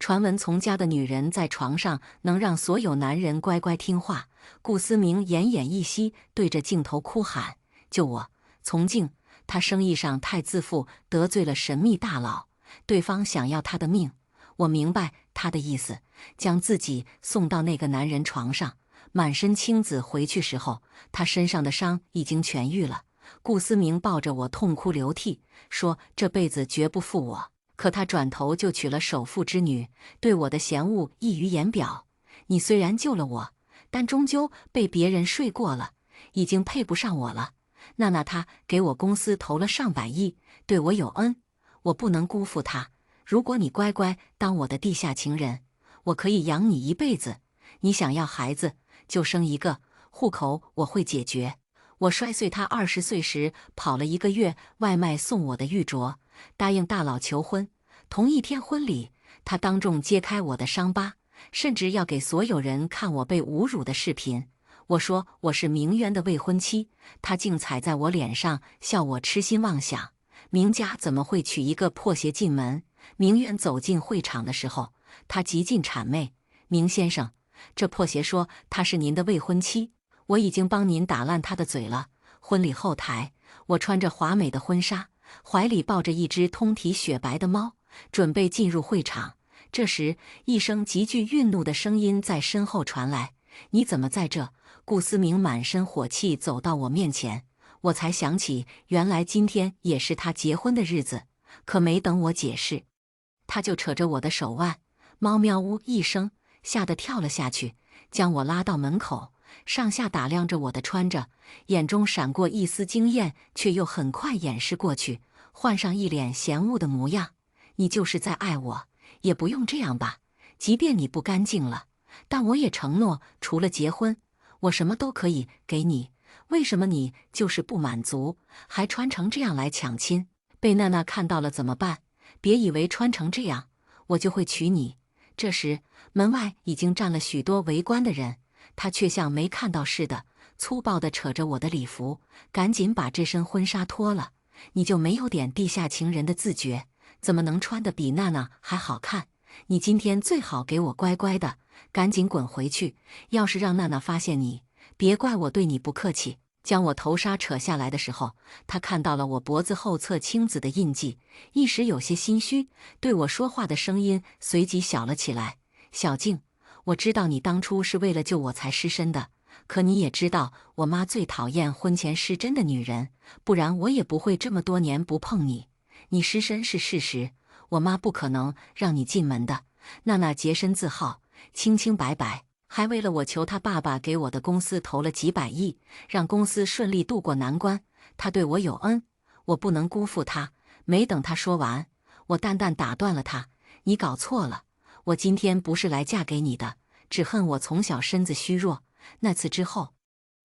传闻从家的女人在床上能让所有男人乖乖听话。顾思明奄奄一息，对着镜头哭喊：“救我！从静，他生意上太自负，得罪了神秘大佬，对方想要他的命。我明白他的意思，将自己送到那个男人床上。满身青紫回去时候，他身上的伤已经痊愈了。”顾思明抱着我痛哭流涕，说这辈子绝不负我。可他转头就娶了首富之女，对我的嫌恶溢于言表。你虽然救了我，但终究被别人睡过了，已经配不上我了。娜娜她给我公司投了上百亿，对我有恩，我不能辜负她。如果你乖乖当我的地下情人，我可以养你一辈子。你想要孩子就生一个，户口我会解决。我摔碎他20岁时跑了1个月外卖送我的玉镯，答应大佬求婚。同一天婚礼，他当众揭开我的伤疤，甚至要给所有人看我被侮辱的视频。我说我是明渊的未婚妻，他竟踩在我脸上，笑我痴心妄想。明家怎么会娶一个破鞋进门？明渊走进会场的时候，他极尽谄媚：“明先生，这破鞋说她是您的未婚妻。我已经帮您打烂他的嘴了。”婚礼后台，我穿着华美的婚纱，怀里抱着一只通体雪白的猫，准备进入会场。这时，一声极具愠怒的声音在身后传来：“你怎么在这？”顾思明满身火气走到我面前，我才想起原来今天也是他结婚的日子。可没等我解释，他就扯着我的手腕，猫喵呜一声，吓得跳了下去，将我拉到门口。上下打量着我的穿着，眼中闪过一丝惊艳，却又很快掩饰过去，换上一脸嫌恶的模样。你就是在爱我，也不用这样吧。即便你不干净了，但我也承诺，除了结婚，我什么都可以给你。为什么你就是不满足，还穿成这样来抢亲？被娜娜看到了怎么办？别以为穿成这样，我就会娶你。这时，门外已经站了许多围观的人。他却像没看到似的，粗暴地扯着我的礼服，赶紧把这身婚纱脱了。你就没有点地下情人的自觉？怎么能穿得比娜娜还好看？你今天最好给我乖乖的，赶紧滚回去。要是让娜娜发现你，别怪我对你不客气。将我头纱扯下来的时候，他看到了我脖子后侧青紫的印记，一时有些心虚，对我说话的声音随即小了起来：“小静，我知道你当初是为了救我才失身的，可你也知道我妈最讨厌婚前失贞的女人，不然我也不会这么多年不碰你。你失身是事实，我妈不可能让你进门的。”娜娜洁身自好，清清白白，还为了我求她爸爸给我的公司投了几百亿，让公司顺利渡过难关。她对我有恩，我不能辜负她。没等她说完，我淡淡打断了她：“你搞错了。我今天不是来嫁给你的，只恨我从小身子虚弱，那次之后，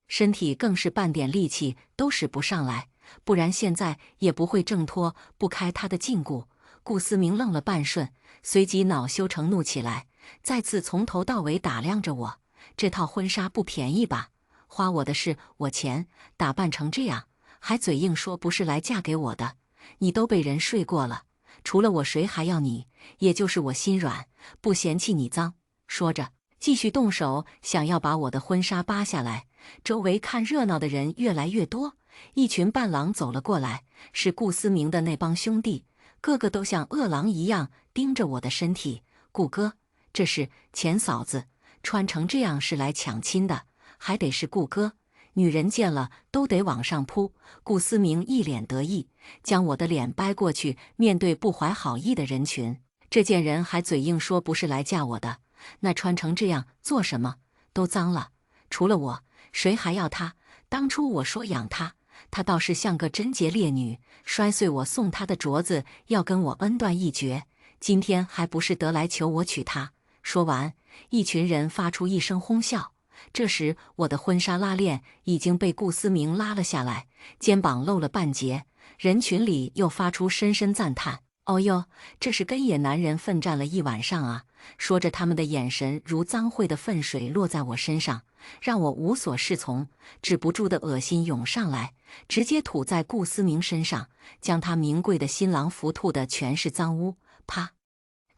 身体更是半点力气都使不上来，不然现在也不会挣脱不开他的禁锢。”顾思明愣了半瞬，随即恼羞成怒起来，再次从头到尾打量着我：“这套婚纱不便宜吧？花我的是我钱，打扮成这样，还嘴硬说不是来嫁给我的。你都被人睡过了，除了我谁还要你？也就是我心软，不嫌弃你脏。”说着，继续动手，想要把我的婚纱扒下来。周围看热闹的人越来越多，一群伴郎走了过来，是顾思明的那帮兄弟，个个都像饿狼一样盯着我的身体。顾哥，这是钱嫂子，穿成这样是来抢亲的，还得是顾哥。女人见了都得往上扑。顾思明一脸得意，将我的脸掰过去，面对不怀好意的人群。这贱人还嘴硬说不是来嫁我的，那穿成这样做什么？都脏了，除了我，谁还要她？当初我说养她，她倒是像个贞洁烈女，摔碎我送她的镯子，要跟我恩断义绝。今天还不是得来求我娶她？说完，一群人发出一声哄笑。这时，我的婚纱拉链已经被顾思明拉了下来，肩膀露了半截。人群里又发出深深赞叹：“哦哟，这是跟野男人奋战了一晚上啊！”说着，他们的眼神如脏秽的粪水落在我身上，让我无所适从，止不住的恶心涌上来，直接吐在顾思明身上，将他名贵的新郎服吐的全是脏污。啪！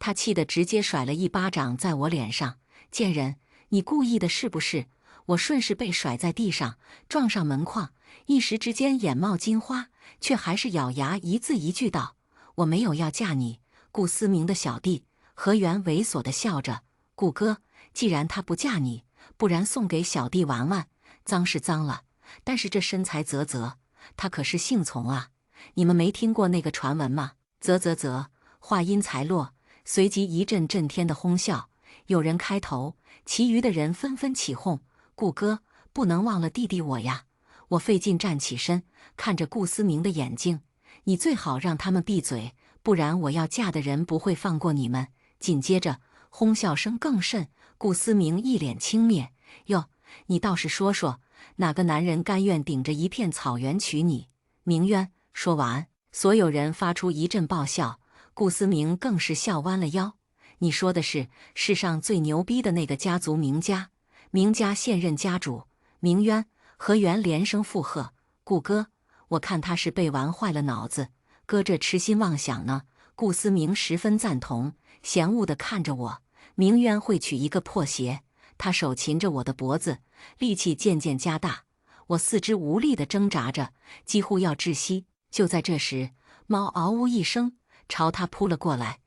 他气得直接甩了一巴掌在我脸上。贱人，你故意的是不是？我顺势被甩在地上，撞上门框，一时之间眼冒金花，却还是咬牙一字一句道：我没有要嫁你。顾思明的小弟何源猥琐地笑着：顾哥，既然他不嫁你，不然送给小弟玩玩。脏是脏了，但是这身材啧啧，他可是姓丛啊。你们没听过那个传闻吗？啧啧啧。话音才落，随即一阵震天的哄笑。有人开头，其余的人纷纷起哄：顾哥，不能忘了弟弟我呀！我费劲站起身，看着顾思明的眼睛：你最好让他们闭嘴，不然我要嫁的人不会放过你们。紧接着，哄笑声更甚。顾思明一脸轻蔑：哟，你倒是说说，哪个男人甘愿顶着一片草原娶你？明渊。说完，所有人发出一阵爆笑，顾思明更是笑弯了腰。你说的是世上最牛逼的那个家族明家？明家现任家主明渊、何源连声附和：顾哥，我看他是被玩坏了脑子，哥这痴心妄想呢。顾思明十分赞同，嫌恶地看着我。明渊会娶一个破鞋？他手擒着我的脖子，力气渐渐加大，我四肢无力地挣扎着，几乎要窒息。就在这时，猫嗷呜一声，朝他扑了过来。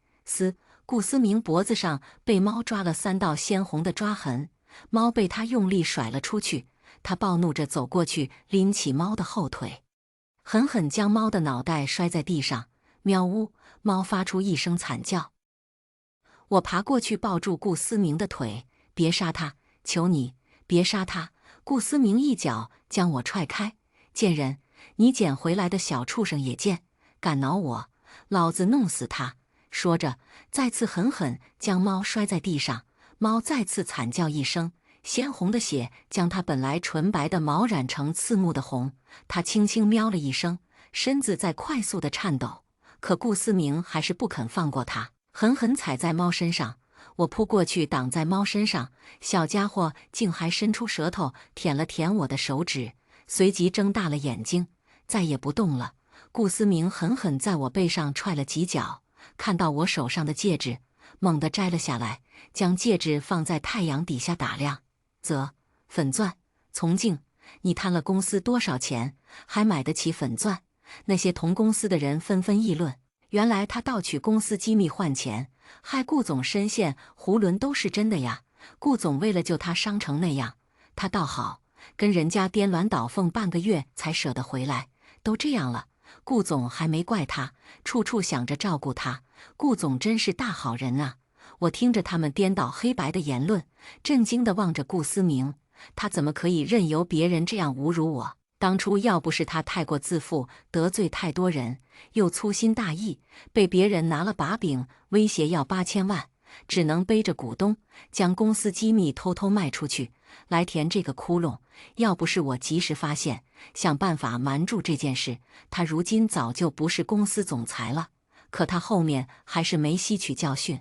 顾思明脖子上被猫抓了3道鲜红的抓痕，猫被他用力甩了出去。他暴怒着走过去，拎起猫的后腿，狠狠将猫的脑袋摔在地上。喵呜！猫发出一声惨叫。我爬过去抱住顾思明的腿：别杀他，求你别杀他！顾思明一脚将我踹开：贱人，你捡回来的小畜生也贱，敢挠我，老子弄死他！说着，再次狠狠将猫摔在地上。猫再次惨叫一声，鲜红的血将它本来纯白的毛染成刺目的红。它轻轻喵了一声，身子在快速的颤抖。可顾思明还是不肯放过它，狠狠踩在猫身上。我扑过去挡在猫身上，小家伙竟还伸出舌头舔了舔我的手指，随即睁大了眼睛，再也不动了。顾思明狠狠在我背上踹了几脚，看到我手上的戒指，猛地摘了下来，将戒指放在太阳底下打量。粉钻，从静，你贪了公司多少钱，还买得起粉钻？那些同公司的人纷纷议论，原来他盗取公司机密换钱，害顾总深陷囫囵都是真的呀。顾总为了救他伤成那样，他倒好，跟人家颠鸾倒凤半个月才舍得回来。都这样了，顾总还没怪他，处处想着照顾他。顾总真是大好人啊！我听着他们颠倒黑白的言论，震惊地望着顾思明，他怎么可以任由别人这样侮辱我？当初要不是他太过自负，得罪太多人，又粗心大意，被别人拿了把柄威胁要8000万，只能背着股东将公司机密偷偷卖出去，来填这个窟窿。要不是我及时发现，想办法瞒住这件事，他如今早就不是公司总裁了。可他后面还是没吸取教训，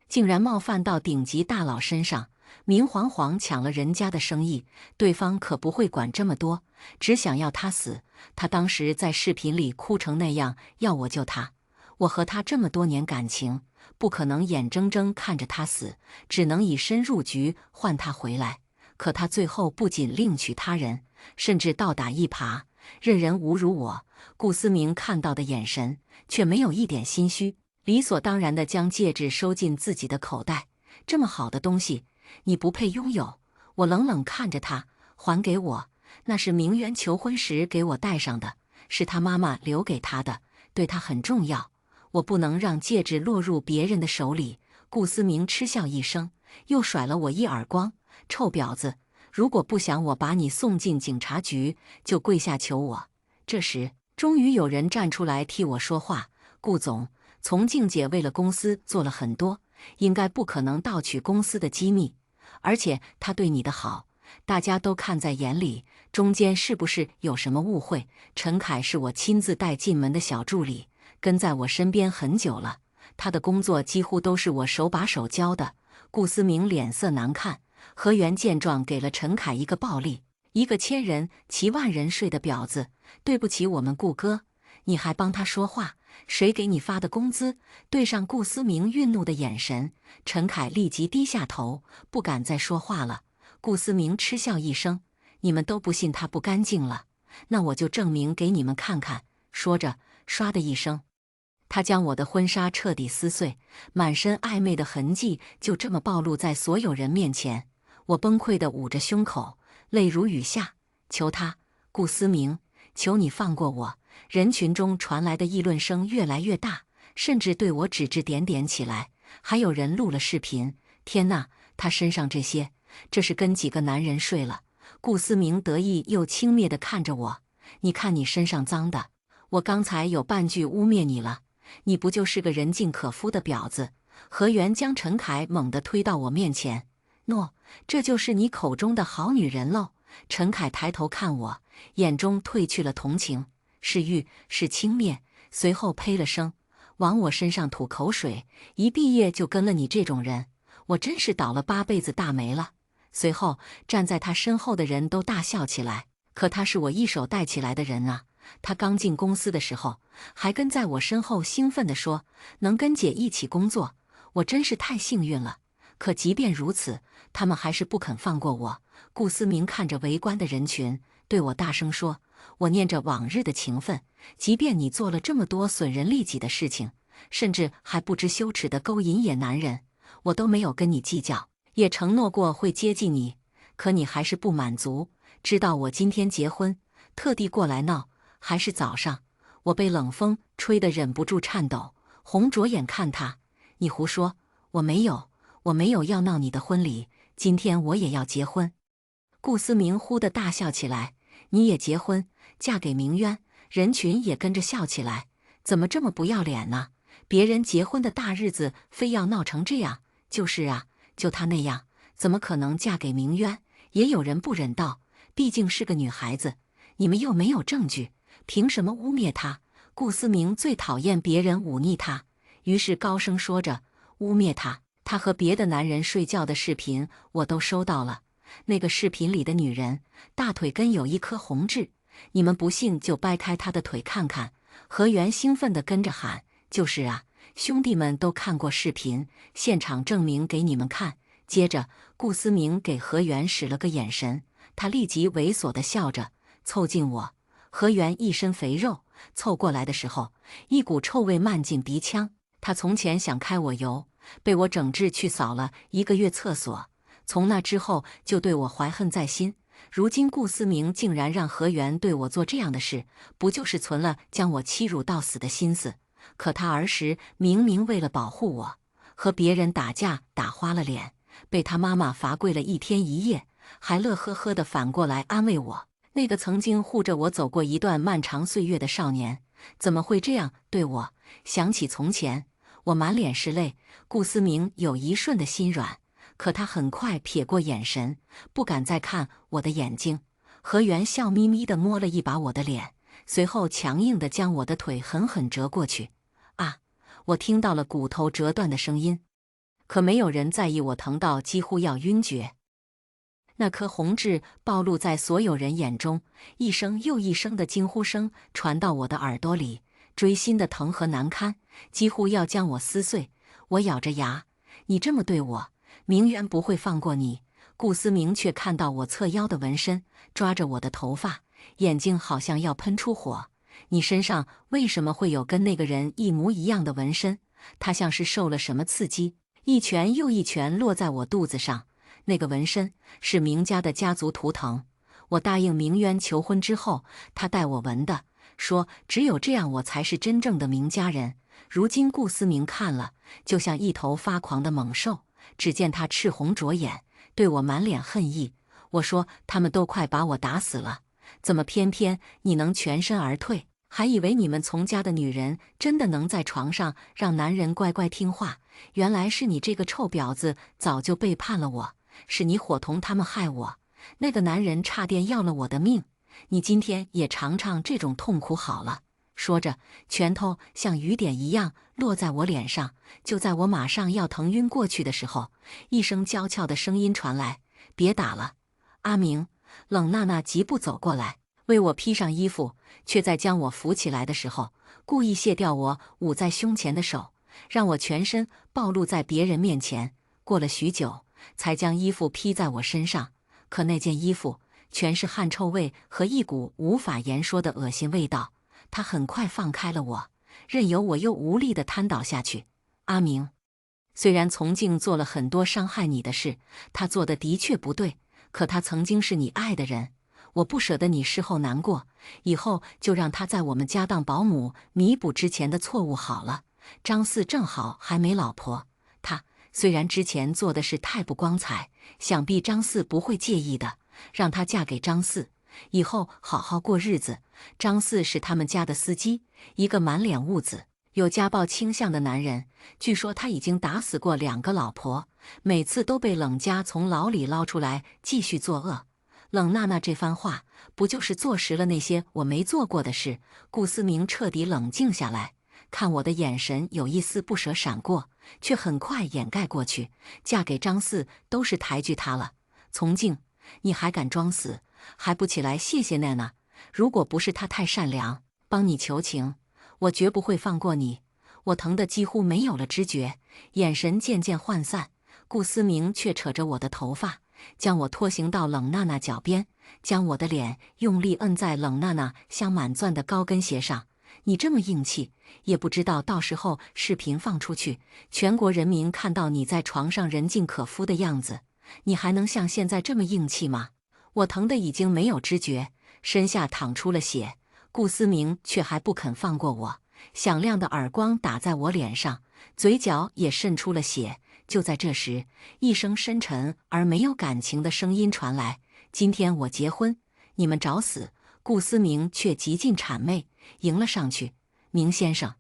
竟然冒犯到顶级大佬身上，明晃晃抢了人家的生意。对方可不会管这么多，只想要他死。他当时在视频里哭成那样，要我救他。我和他这么多年感情，不可能眼睁睁看着他死，只能以身入局换他回来。可他最后不仅另娶他人，甚至倒打一耙，任人侮辱我。顾思明看到的眼神却没有一点心虚，理所当然地将戒指收进自己的口袋。这么好的东西，你不配拥有。我冷冷看着他，还给我。那是明渊求婚时给我戴上的，是他妈妈留给他的，对他很重要。我不能让戒指落入别人的手里。顾思明嗤笑一声，又甩了我一耳光：臭婊子，如果不想我把你送进警察局，就跪下求我。这时终于有人站出来替我说话：顾总，从静姐为了公司做了很多，应该不可能盗取公司的机密，而且她对你的好，大家都看在眼里，中间是不是有什么误会？陈凯是我亲自带进门的小助理，跟在我身边很久了，他的工作几乎都是我手把手教的。顾思明脸色难看，何源见状给了陈凯一个暴力：一个千人骑万人睡的婊子，对不起我们顾哥。你还帮他说话，谁给你发的工资？对上顾思明愠怒的眼神，陈凯立即低下头，不敢再说话了。顾思明嗤笑一声：“你们都不信他不干净了，那我就证明给你们看看。”说着，唰的一声，他将我的婚纱彻底撕碎，满身暧昧的痕迹就这么暴露在所有人面前。我崩溃地捂着胸口，泪如雨下。求他，顾思明，求你放过我！人群中传来的议论声越来越大，甚至对我指指点点起来。还有人录了视频。天哪，他身上这是跟几个男人睡了。顾思明得意又轻蔑地看着我：“你看你身上脏的，我刚才有半句污蔑你了，你不就是个人尽可夫的婊子？”何源将陈凯猛地推到我面前：“喏，这就是你口中的好女人喽。”陈凯抬头看我，眼中褪去了同情，是欲，是轻蔑，随后呸了声，往我身上吐口水：“一毕业就跟了你这种人，我真是倒了8辈子大霉了。”随后，站在他身后的人都大笑起来。可他是我一手带起来的人啊！他刚进公司的时候，还跟在我身后兴奋地说：“能跟姐一起工作，我真是太幸运了。”可即便如此，他们还是不肯放过我。顾思明看着围观的人群，对我大声说：“我念着往日的情分，即便你做了这么多损人利己的事情，甚至还不知羞耻的勾引野男人，我都没有跟你计较，也承诺过会接济你。可你还是不满足，知道我今天结婚，特地过来闹。还是早上，我被冷风吹得忍不住颤抖，红着眼看他：“你胡说，我没有要闹你的婚礼，今天我也要结婚。”顾思明忽地大笑起来：“你也结婚，嫁给明渊？”人群也跟着笑起来：“怎么这么不要脸呢？别人结婚的大日子非要闹成这样？”“就是啊，就她那样，怎么可能嫁给明渊？”也有人不忍道：“毕竟是个女孩子，你们又没有证据，凭什么污蔑她？”顾思明最讨厌别人忤逆他，于是高声说着：“污蔑她，她和别的男人睡觉的视频我都收到了。那个视频里的女人大腿根有一颗红痣，你们不信就掰开她的腿看看。”何源兴奋地跟着喊：“就是啊，兄弟们都看过视频，现场证明给你们看。”接着，顾思明给何源使了个眼神，他立即猥琐地笑着凑近我。何源一身肥肉，凑过来的时候，一股臭味漫进鼻腔。他从前想开我油，被我整治去扫了1个月厕所，从那之后就对我怀恨在心。如今顾思明竟然让何源对我做这样的事，不就是存了将我欺辱到死的心思？可他儿时明明为了保护我，和别人打架打花了脸，被他妈妈罚跪了1天1夜，还乐呵呵地反过来安慰我。那个曾经护着我走过一段漫长岁月的少年，怎么会这样对我？想起从前，我满脸是泪。顾思明有一瞬的心软，可他很快撇过眼神，不敢再看我的眼睛。何源笑眯眯地摸了一把我的脸，随后强硬地将我的腿狠狠折过去。啊！我听到了骨头折断的声音，可没有人在意我疼到几乎要晕厥。那颗红痣暴露在所有人眼中，一声又一声的惊呼声传到我的耳朵里，锥心的疼和难堪，几乎要将我撕碎。我咬着牙：“你这么对我，明渊不会放过你。”顾思明却看到我侧腰的纹身，抓着我的头发，眼睛好像要喷出火。“你身上为什么会有跟那个人一模一样的纹身？”他像是受了什么刺激，一拳又一拳落在我肚子上。那个纹身是明家的家族图腾，我答应明渊求婚之后，他带我纹的，说只有这样我才是真正的明家人。如今顾思明看了，就像一头发狂的猛兽。只见他赤红着眼，对我满脸恨意。我说他们都快把我打死了，怎么偏偏你能全身而退？还以为你们从家的女人真的能在床上让男人乖乖听话，原来是你这个臭婊子早就背叛了我。是你伙同他们害我，那个男人差点要了我的命，你今天也尝尝这种痛苦好了。说着，拳头像雨点一样落在我脸上。就在我马上要疼晕过去的时候，一声娇俏的声音传来：“别打了，阿明。”冷娜娜急步走过来，为我披上衣服，却在将我扶起来的时候，故意卸掉我捂在胸前的手，让我全身暴露在别人面前。过了许久，才将衣服披在我身上。可那件衣服全是汗臭味和一股无法言说的恶心味道。他很快放开了我，任由我又无力地瘫倒下去。阿明，虽然从静做了很多伤害你的事，他做的的确不对，可他曾经是你爱的人，我不舍得你事后难过，以后就让他在我们家当保姆，弥补之前的错误好了。张四正好还没老婆，他虽然之前做的事太不光彩，想必张四不会介意的，让她嫁给张四，以后好好过日子。张四是他们家的司机，一个满脸痦子、有家暴倾向的男人。据说他已经打死过2个老婆，每次都被冷家从牢里捞出来继续作恶。冷娜娜这番话，不就是坐实了那些我没做过的事？顾思明彻底冷静下来，看我的眼神有一丝不舍闪过，却很快掩盖过去。嫁给张四都是抬举他了。从静，你还敢装死，还不起来谢谢娜娜？如果不是她太善良，帮你求情，我绝不会放过你。我疼得几乎没有了知觉，眼神渐渐涣散。顾思明却扯着我的头发，将我拖行到冷娜娜脚边，将我的脸用力摁在冷娜娜镶满钻的高跟鞋上。你这么硬气，也不知道到时候视频放出去，全国人民看到你在床上人尽可夫的样子，你还能像现在这么硬气吗？我疼得已经没有知觉，身下淌出了血，顾思明却还不肯放过我，响亮的耳光打在我脸上，嘴角也渗出了血。就在这时，一声深沉而没有感情的声音传来：“今天我结婚，你们找死！”顾思明却极尽谄媚，迎了上去：“明先生，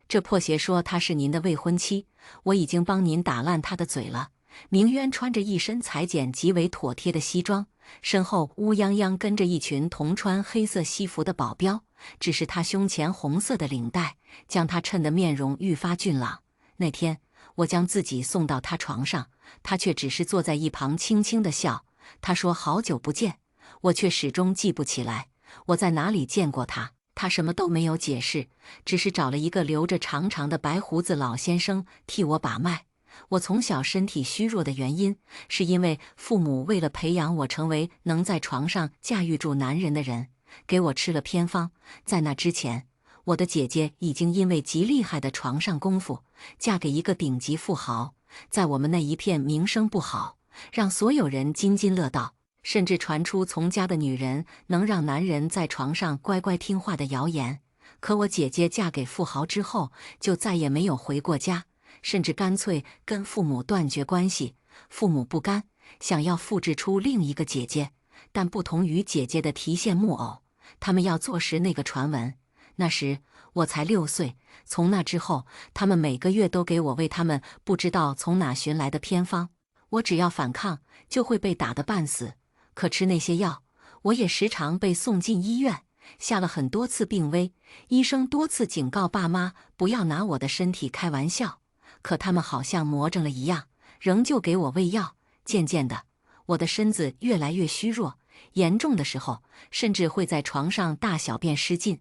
这破鞋说她是您的未婚妻，我已经帮您打烂她的嘴了。”明渊穿着一身裁剪极为妥帖的西装，身后乌泱泱跟着一群同穿黑色西服的保镖，只是他胸前红色的领带将他衬得面容愈发俊朗。那天我将自己送到他床上，他却只是坐在一旁轻轻地笑。他说好久不见，我却始终记不起来我在哪里见过他。他什么都没有解释，只是找了一个留着长长的白胡子老先生替我把脉。我从小身体虚弱的原因，是因为父母为了培养我成为能在床上驾驭住男人的人，给我吃了偏方。在那之前，我的姐姐已经因为极厉害的床上功夫，嫁给一个顶级富豪，在我们那一片名声不好，让所有人津津乐道，甚至传出从家的女人能让男人在床上乖乖听话的谣言。可我姐姐嫁给富豪之后，就再也没有回过家，甚至干脆跟父母断绝关系。父母不甘，想要复制出另一个姐姐，但不同于姐姐的提线木偶，他们要坐实那个传闻。那时我才6岁，从那之后，他们每个月都给我喂他们不知道从哪寻来的偏方，我只要反抗，就会被打得半死。可吃那些药，我也时常被送进医院，下了很多次病危。医生多次警告爸妈不要拿我的身体开玩笑，可他们好像魔怔了一样，仍旧给我喂药。渐渐的，我的身子越来越虚弱，严重的时候甚至会在床上大小便失禁。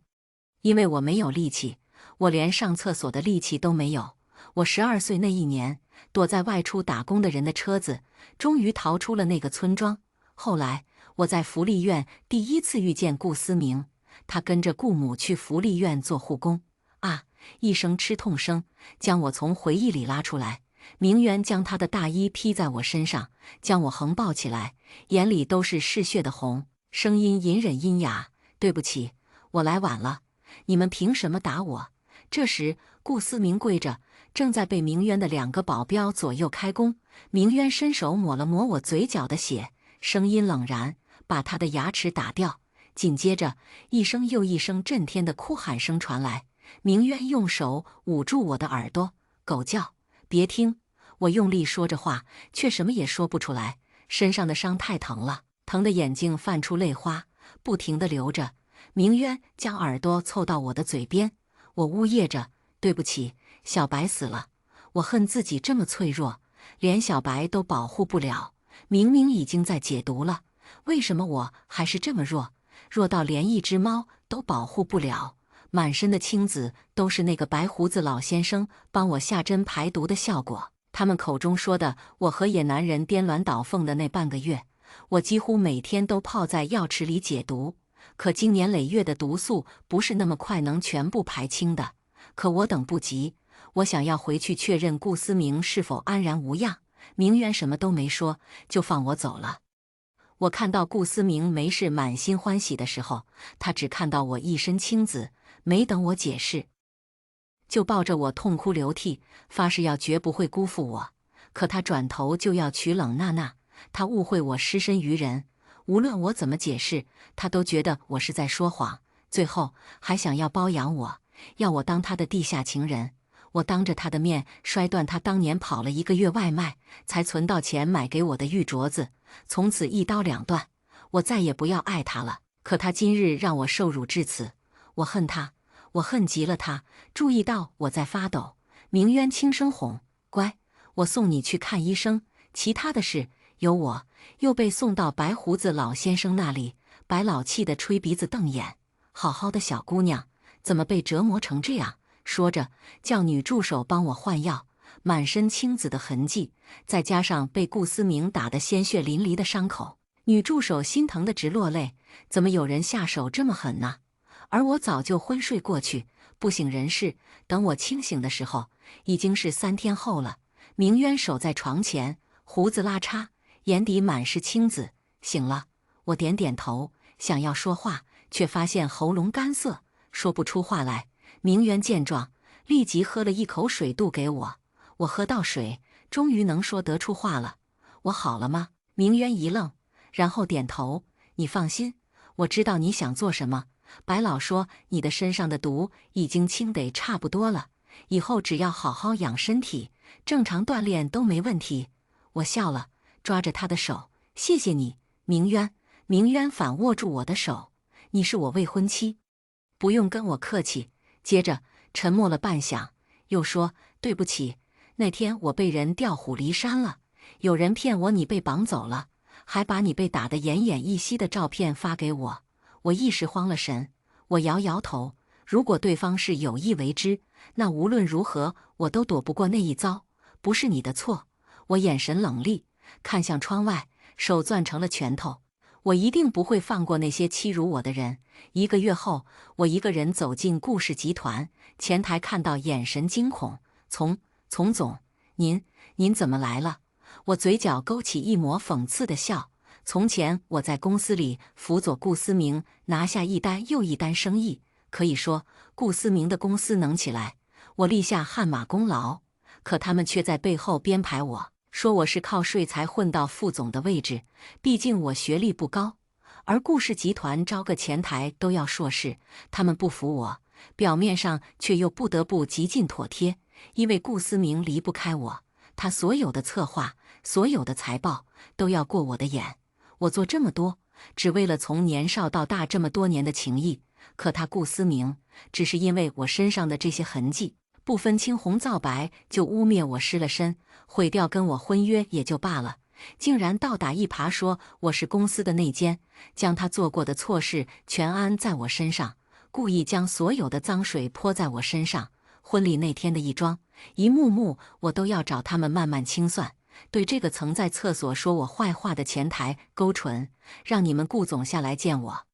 因为我没有力气，我连上厕所的力气都没有。我12岁那一年，躲在外出打工的人的车子，终于逃出了那个村庄。后来我在福利院第一次遇见顾思明，他跟着顾母去福利院做护工。啊！一声吃痛声将我从回忆里拉出来。明渊将他的大衣披在我身上，将我横抱起来，眼里都是嗜血的红，声音隐忍阴哑：“对不起，我来晚了，你们凭什么打我？”这时顾思明跪着，正在被明渊的2个保镖左右开弓。明渊伸手抹了抹我嘴角的血，声音冷然，把他的牙齿打掉。紧接着，一声又一声震天的哭喊声传来。明渊用手捂住我的耳朵，狗叫：“别听！”我用力说着话，却什么也说不出来。身上的伤太疼了，疼得眼睛泛出泪花，不停地流着。明渊将耳朵凑到我的嘴边，我呜咽着：“对不起，小白死了。”我恨自己这么脆弱，连小白都保护不了。明明已经在解毒了，为什么我还是这么弱？弱到连一只猫都保护不了，满身的青紫都是那个白胡子老先生帮我下针排毒的效果。他们口中说的我和野男人颠鸾倒凤的那半个月，我几乎每天都泡在药池里解毒。可经年累月的毒素不是那么快能全部排清的。可我等不及，我想要回去确认顾思明是否安然无恙。明渊什么都没说，就放我走了。我看到顾思明没事满心欢喜的时候，他只看到我一身青紫，没等我解释，就抱着我痛哭流涕，发誓要绝不会辜负我。可他转头就要娶冷娜娜，他误会我失身于人，无论我怎么解释，他都觉得我是在说谎，最后还想要包养我，要我当他的地下情人。我当着他的面摔断他当年跑了1个月外卖才存到钱买给我的玉镯子，从此一刀两断，我再也不要爱他了。可他今日让我受辱至此，我恨他，我恨极了他。注意到我在发抖，明渊轻声哄：“乖，我送你去看医生，其他的事由我。”又被送到白胡子老先生那里，白老气得吹鼻子瞪眼：“好好的小姑娘，怎么被折磨成这样？”说着，叫女助手帮我换药。满身青紫的痕迹，再加上被顾思明打得鲜血淋漓的伤口，女助手心疼得直落泪。怎么有人下手这么狠呢？而我早就昏睡过去，不省人事。等我清醒的时候，已经是3天后了。明渊守在床前，胡子拉碴，眼底满是青紫。醒了，我点点头，想要说话，却发现喉咙干涩，说不出话来。明渊见状，立即喝了一口水渡给我。我喝到水，终于能说得出话了：“我好了吗？”明渊一愣，然后点头：“你放心，我知道你想做什么。白老说你的身上的毒已经清得差不多了，以后只要好好养身体，正常锻炼都没问题。”我笑了，抓着他的手：“谢谢你，明渊。”明渊反握住我的手：“你是我未婚妻，不用跟我客气。”接着沉默了半晌，又说：“对不起，那天我被人调虎离山了，有人骗我你被绑走了，还把你被打得奄奄一息的照片发给我。”我一时慌了神，我摇摇头：“如果对方是有意为之，那无论如何我都躲不过那一遭，不是你的错。”我眼神冷厉，看向窗外，手攥成了拳头。我一定不会放过那些欺辱我的人。1个月后，我一个人走进顾氏集团前台，看到眼神惊恐：“丛总，您怎么来了？”我嘴角勾起一抹讽刺的笑。从前我在公司里辅佐顾思明拿下一单又一单生意，可以说顾思明的公司能起来，我立下汗马功劳。可他们却在背后编排我，说我是靠税才混到副总的位置，毕竟我学历不高。而顾氏集团招个前台都要硕士，他们不服我，表面上却又不得不极尽妥帖，因为顾思明离不开我，他所有的策划，所有的财报都要过我的眼。我做这么多，只为了从年少到大这么多年的情谊，可他顾思明只是因为我身上的这些痕迹，不分青红皂白就污蔑我失了身，毁掉跟我婚约也就罢了，竟然倒打一耙说我是公司的内奸，将他做过的错事全安在我身上，故意将所有的脏水泼在我身上。婚礼那天的一桩一幕幕，我都要找他们慢慢清算。对这个曾在厕所说我坏话的前台勾唇，让你们顾总下来见我。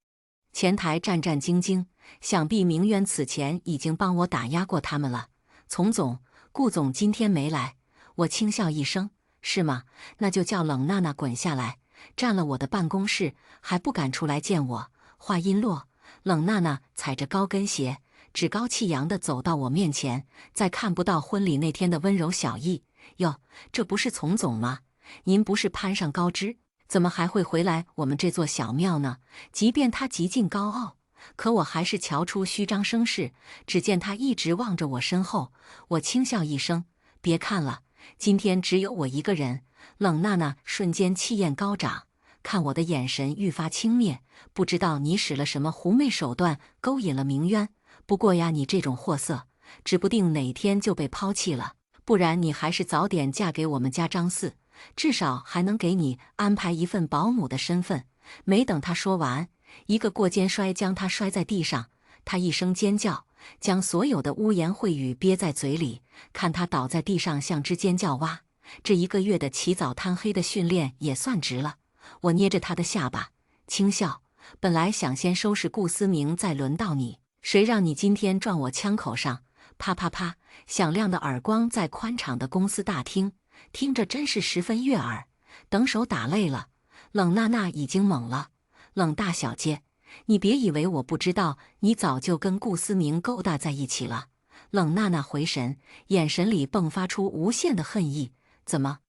前台战战兢兢，想必明渊此前已经帮我打压过他们了。丛总，顾总今天没来。我轻笑一声：“是吗？那就叫冷娜娜滚下来，占了我的办公室，还不敢出来见我。”话音落，冷娜娜踩着高跟鞋，趾高气扬地走到我面前，再看不到婚礼那天的温柔小意。哟，这不是丛总吗？您不是攀上高枝，怎么还会回来我们这座小庙呢？即便他极尽高傲，可我还是瞧出虚张声势。只见他一直望着我身后，我轻笑一声：“别看了，今天只有我一个人。”冷娜娜瞬间气焰高涨，看我的眼神愈发轻蔑：“不知道你使了什么狐媚手段勾引了明渊，不过呀，你这种货色，指不定哪天就被抛弃了。不然你还是早点嫁给我们家张四，至少还能给你安排一份保姆的身份。”没等他说完，一个过肩摔将他摔在地上，他一声尖叫，将所有的污言秽语憋在嘴里，看他倒在地上像只尖叫蛙。这1个月的起早贪黑的训练也算值了。我捏着他的下巴，轻笑。本来想先收拾顾思明，再轮到你，谁让你今天撞我枪口上？啪啪啪，响亮的耳光在宽敞的公司大厅，听着真是十分悦耳。等手打累了，冷娜娜已经懵了。冷大小姐，你别以为我不知道，你早就跟顾思明勾搭在一起了。冷娜娜回神，眼神里迸发出无限的恨意。怎么？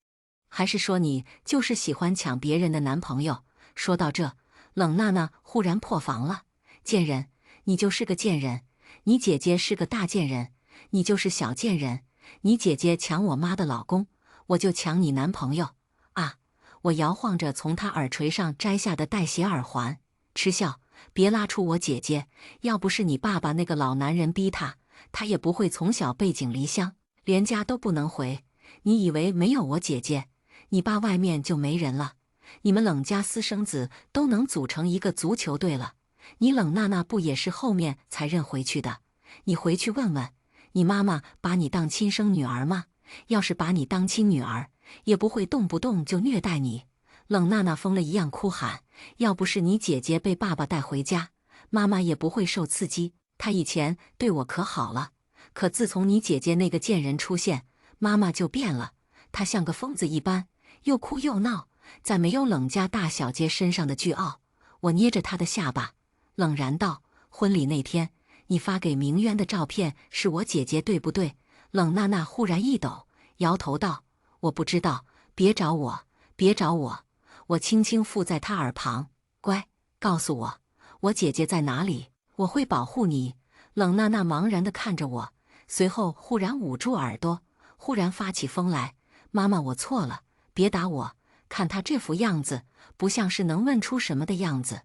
还是说你就是喜欢抢别人的男朋友？说到这，冷娜娜忽然破防了。贱人，你就是个贱人！你姐姐是个大贱人，你就是小贱人！你姐姐抢我妈的老公，我就抢你男朋友啊！我摇晃着从她耳垂上摘下的带血耳环，嗤笑：别拉出我姐姐，要不是你爸爸那个老男人逼她，她也不会从小背井离乡，连家都不能回。你以为没有我姐姐，你爸外面就没人了？你们冷家私生子都能组成一个足球队了，你冷娜娜不也是后面才认回去的？你回去问问，你妈妈把你当亲生女儿吗？要是把你当亲女儿，也不会动不动就虐待你。冷娜娜疯了一样哭喊：要不是你姐姐被爸爸带回家，妈妈也不会受刺激。她以前对我可好了，可自从你姐姐那个贱人出现，妈妈就变了。她像个疯子一般，又哭又闹，再没有冷家大小姐身上的倨傲。我捏着她的下巴，冷然道：婚礼那天，你发给明渊的照片是我姐姐对不对？冷娜娜忽然一抖，摇头道：我不知道，别找我，别找我。我轻轻附在她耳旁：乖，告诉我，我姐姐在哪里？我会保护你。冷娜娜茫然地看着我，随后忽然捂住耳朵，忽然发起疯来：妈妈，我错了，别打我。看她这副样子，不像是能问出什么的样子。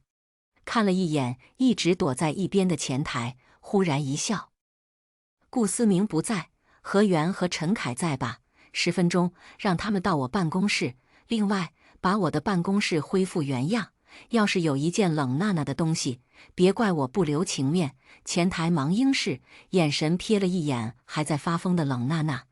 看了一眼一直躲在一边的前台，忽然一笑：顾思明不在，何源和陈凯在吧？10分钟，让他们到我办公室。另外，把我的办公室恢复原样。要是有一件冷娜娜的东西，别怪我不留情面。前台忙应是，眼神瞥了一眼还在发疯的冷娜娜。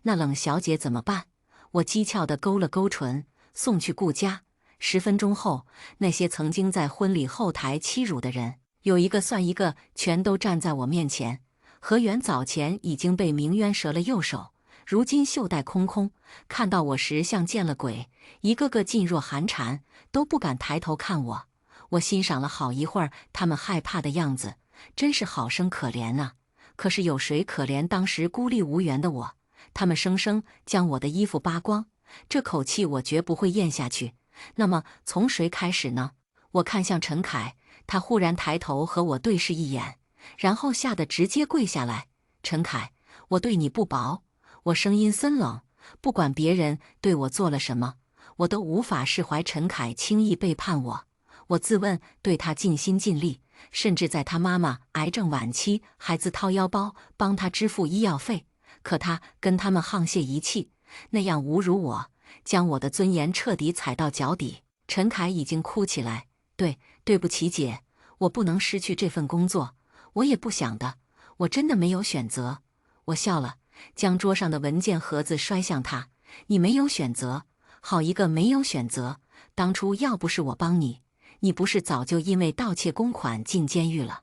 那冷小姐怎么办？我讥诮地勾了勾唇，送去顾家。10分钟后，那些曾经在婚礼后台欺辱的人，有一个算一个，全都站在我面前。何源早前已经被明渊折了右手，如今袖带空空，看到我时像见了鬼，一个个噤若寒蝉，都不敢抬头看我。我欣赏了好一会儿他们害怕的样子，真是好生可怜啊！可是有谁可怜当时孤立无援的我？他们生生将我的衣服扒光，这口气我绝不会咽下去。那么从谁开始呢？我看向陈凯，他忽然抬头和我对视一眼，然后吓得直接跪下来。陈凯，我对你不薄。我声音森冷，不管别人对我做了什么，我都无法释怀陈凯轻易背叛我。我自问对他尽心尽力，甚至在他妈妈癌症晚期还自掏腰包帮他支付医药费，可他跟他们沆瀣一气，那样侮辱我，将我的尊严彻底踩到脚底。陈凯已经哭起来：对不起姐，我不能失去这份工作，我也不想的，我真的没有选择。我笑了，将桌上的文件盒子摔向他：你没有选择，好一个没有选择！当初要不是我帮你，你不是早就因为盗窃公款进监狱了？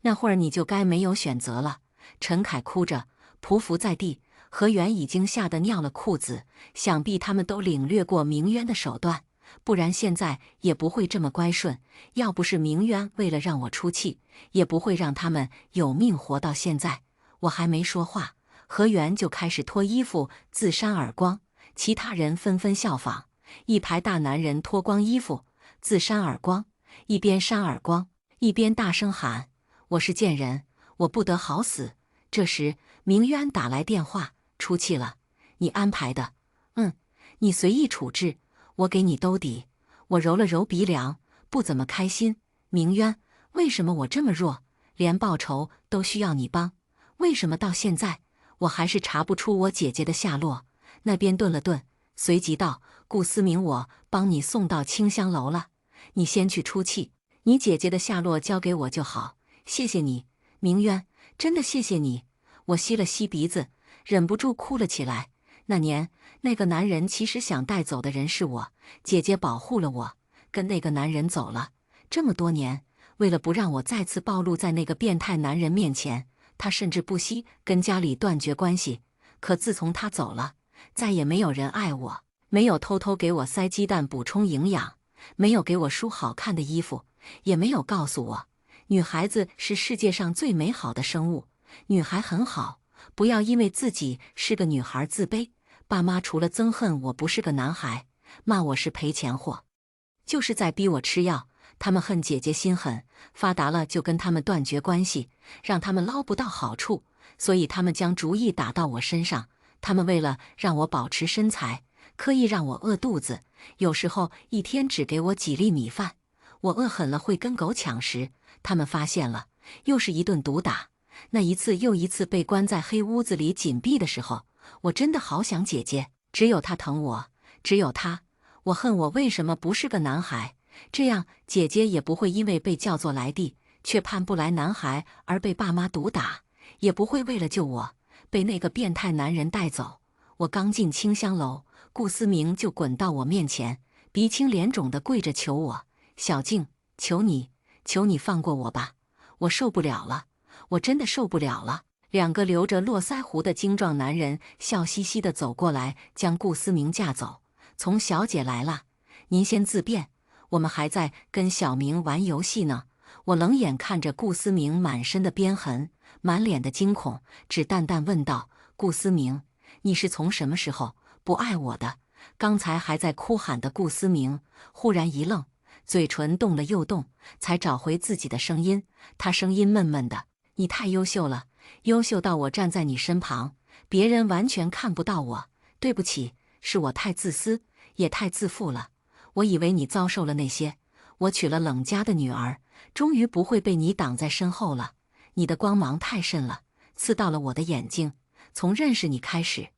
那会儿你就该没有选择了。陈凯哭着匍匐在地，何源已经吓得尿了裤子，想必他们都领略过明渊的手段，不然现在也不会这么乖顺。要不是明渊为了让我出气，也不会让他们有命活到现在。我还没说话，何源就开始脱衣服自扇耳光，其他人纷纷效仿，一排大男人脱光衣服自扇耳光，一边扇耳光一边大声喊：我是贱人，我不得好死。这时明渊打来电话：出气了，你安排的？你随意处置，我给你兜底。我揉了揉鼻梁，不怎么开心。明渊，为什么我这么弱，连报仇都需要你帮？为什么到现在我还是查不出我姐姐的下落？那边顿了顿，随即道：顾思明，我帮你送到清香楼了，你先去出气，你姐姐的下落交给我就好，谢谢你，明渊，真的谢谢你。我吸了吸鼻子，忍不住哭了起来。那年，那个男人其实想带走的人是我，姐姐保护了我，跟那个男人走了。这么多年，为了不让我再次暴露在那个变态男人面前，他甚至不惜跟家里断绝关系。可自从他走了，再也没有人爱我，没有偷偷给我塞鸡蛋补充营养，没有给我梳好看的衣服，也没有告诉我，女孩子是世界上最美好的生物，女孩很好，不要因为自己是个女孩自卑。爸妈除了憎恨我不是个男孩，骂我是赔钱货，就是在逼我吃药。他们恨姐姐心狠，发达了就跟他们断绝关系，让他们捞不到好处，所以他们将主意打到我身上。他们为了让我保持身材，刻意让我饿肚子，有时候一天只给我几粒米饭。我饿狠了会跟狗抢食，他们发现了，又是一顿毒打。那一次又一次被关在黑屋子里紧闭的时候，我真的好想姐姐，只有她疼我，只有她。我恨我为什么不是个男孩，这样姐姐也不会因为被叫做来弟却盼不来男孩而被爸妈毒打，也不会为了救我被那个变态男人带走。我刚进清香楼，顾思明就滚到我面前，鼻青脸肿地跪着求我：小静，求你，求你放过我吧，我受不了了，我真的受不了了。两个留着络腮胡的精壮男人笑嘻嘻地走过来，将顾思明架走。从小姐来了，您先自便，我们还在跟小明玩游戏呢。我冷眼看着顾思明满身的鞭痕，满脸的惊恐，只淡淡问道：顾思明，你是从什么时候不爱我的？刚才还在哭喊的顾思明忽然一愣，嘴唇动了又动，才找回自己的声音。他声音闷闷的：你太优秀了，优秀到我站在你身旁，别人完全看不到我。对不起，是我太自私，也太自负了。我以为你遭受了那些，我娶了冷家的女儿，终于不会被你挡在身后了。你的光芒太甚了，刺到了我的眼睛。从认识你开始，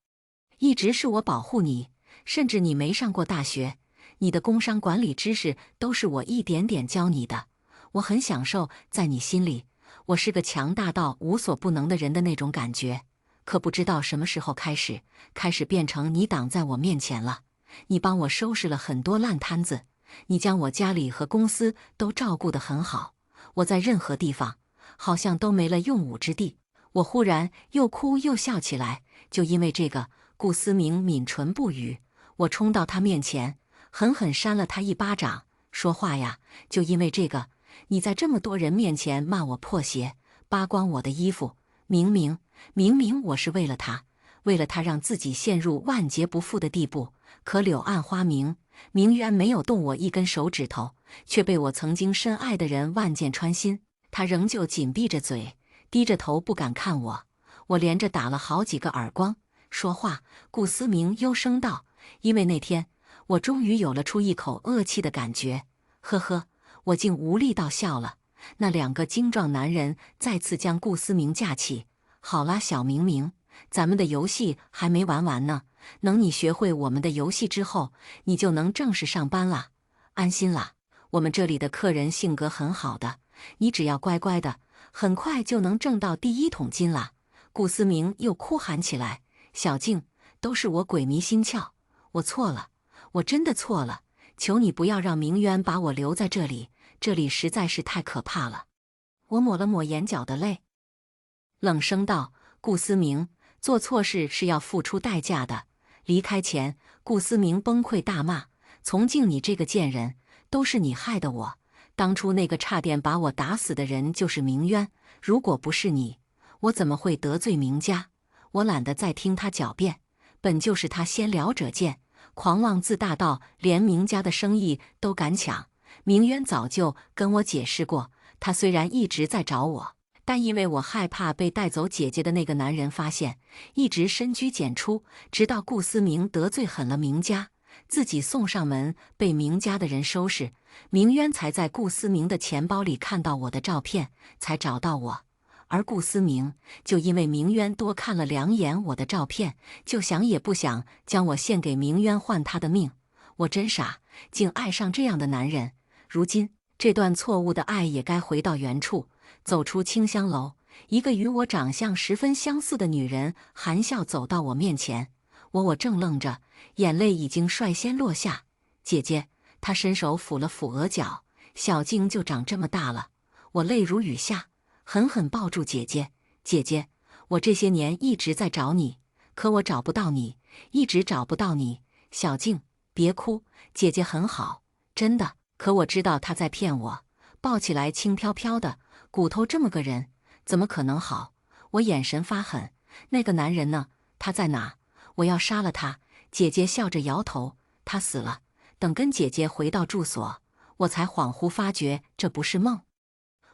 一直是我保护你，甚至你没上过大学，你的工商管理知识都是我一点点教你的。我很享受在你心里，我是个强大到无所不能的人的那种感觉。可不知道什么时候开始变成你挡在我面前了。你帮我收拾了很多烂摊子，你将我家里和公司都照顾得很好，我在任何地方好像都没了用武之地。我忽然又哭又笑起来，就因为这个。顾思明抿唇不语，我冲到他面前，狠狠扇了他一巴掌。说话呀，就因为这个，你在这么多人面前骂我破鞋，扒光我的衣服，明明我是为了他让自己陷入万劫不复的地步。可柳暗花明，明渊没有动我一根手指头，却被我曾经深爱的人万箭穿心。他仍旧紧闭着嘴，低着头不敢看我。我连着打了好几个耳光。说话，顾思明幽声道：因为那天我终于有了出一口恶气的感觉。呵呵，我竟无力到笑了。那两个精壮男人再次将顾思明架起。好啦，小明明，咱们的游戏还没玩完呢，等你学会我们的游戏之后，你就能正式上班了。安心啦，我们这里的客人性格很好的，你只要乖乖的，很快就能挣到第一桶金啦。顾思明又哭喊起来：小静，都是我鬼迷心窍，我错了，我真的错了，求你不要让明渊把我留在这里，这里实在是太可怕了。我抹了抹眼角的泪，冷声道：顾思明，做错事是要付出代价的。离开前，顾思明崩溃大骂：从静，你这个贱人，都是你害的我。当初那个差点把我打死的人就是明渊，如果不是你，我怎么会得罪明家？我懒得再听他狡辩，本就是他先撩者贱，狂妄自大到连明家的生意都敢抢。明渊早就跟我解释过，他虽然一直在找我，但因为我害怕被带走姐姐的那个男人发现，一直深居简出，直到顾思明得罪狠了明家，自己送上门被明家的人收拾，明渊才在顾思明的钱包里看到我的照片，才找到我。而顾思明就因为明渊多看了2眼我的照片，就想也不想将我献给明渊换他的命。我真傻，竟爱上这样的男人。如今这段错误的爱也该回到原处。走出清香楼，一个与我长相十分相似的女人含笑走到我面前。我正愣着，眼泪已经率先落下。姐姐，她伸手抚了抚额角，小静就长这么大了。我泪如雨下，狠狠抱住姐姐。姐姐，我这些年一直在找你，可我找不到你，一直找不到你。小静，别哭，姐姐很好，真的。可我知道她在骗我。抱起来轻飘飘的，骨头这么个人，怎么可能好？我眼神发狠。那个男人呢？他在哪？我要杀了他。姐姐笑着摇头，他死了。等跟姐姐回到住所，我才恍惚发觉这不是梦。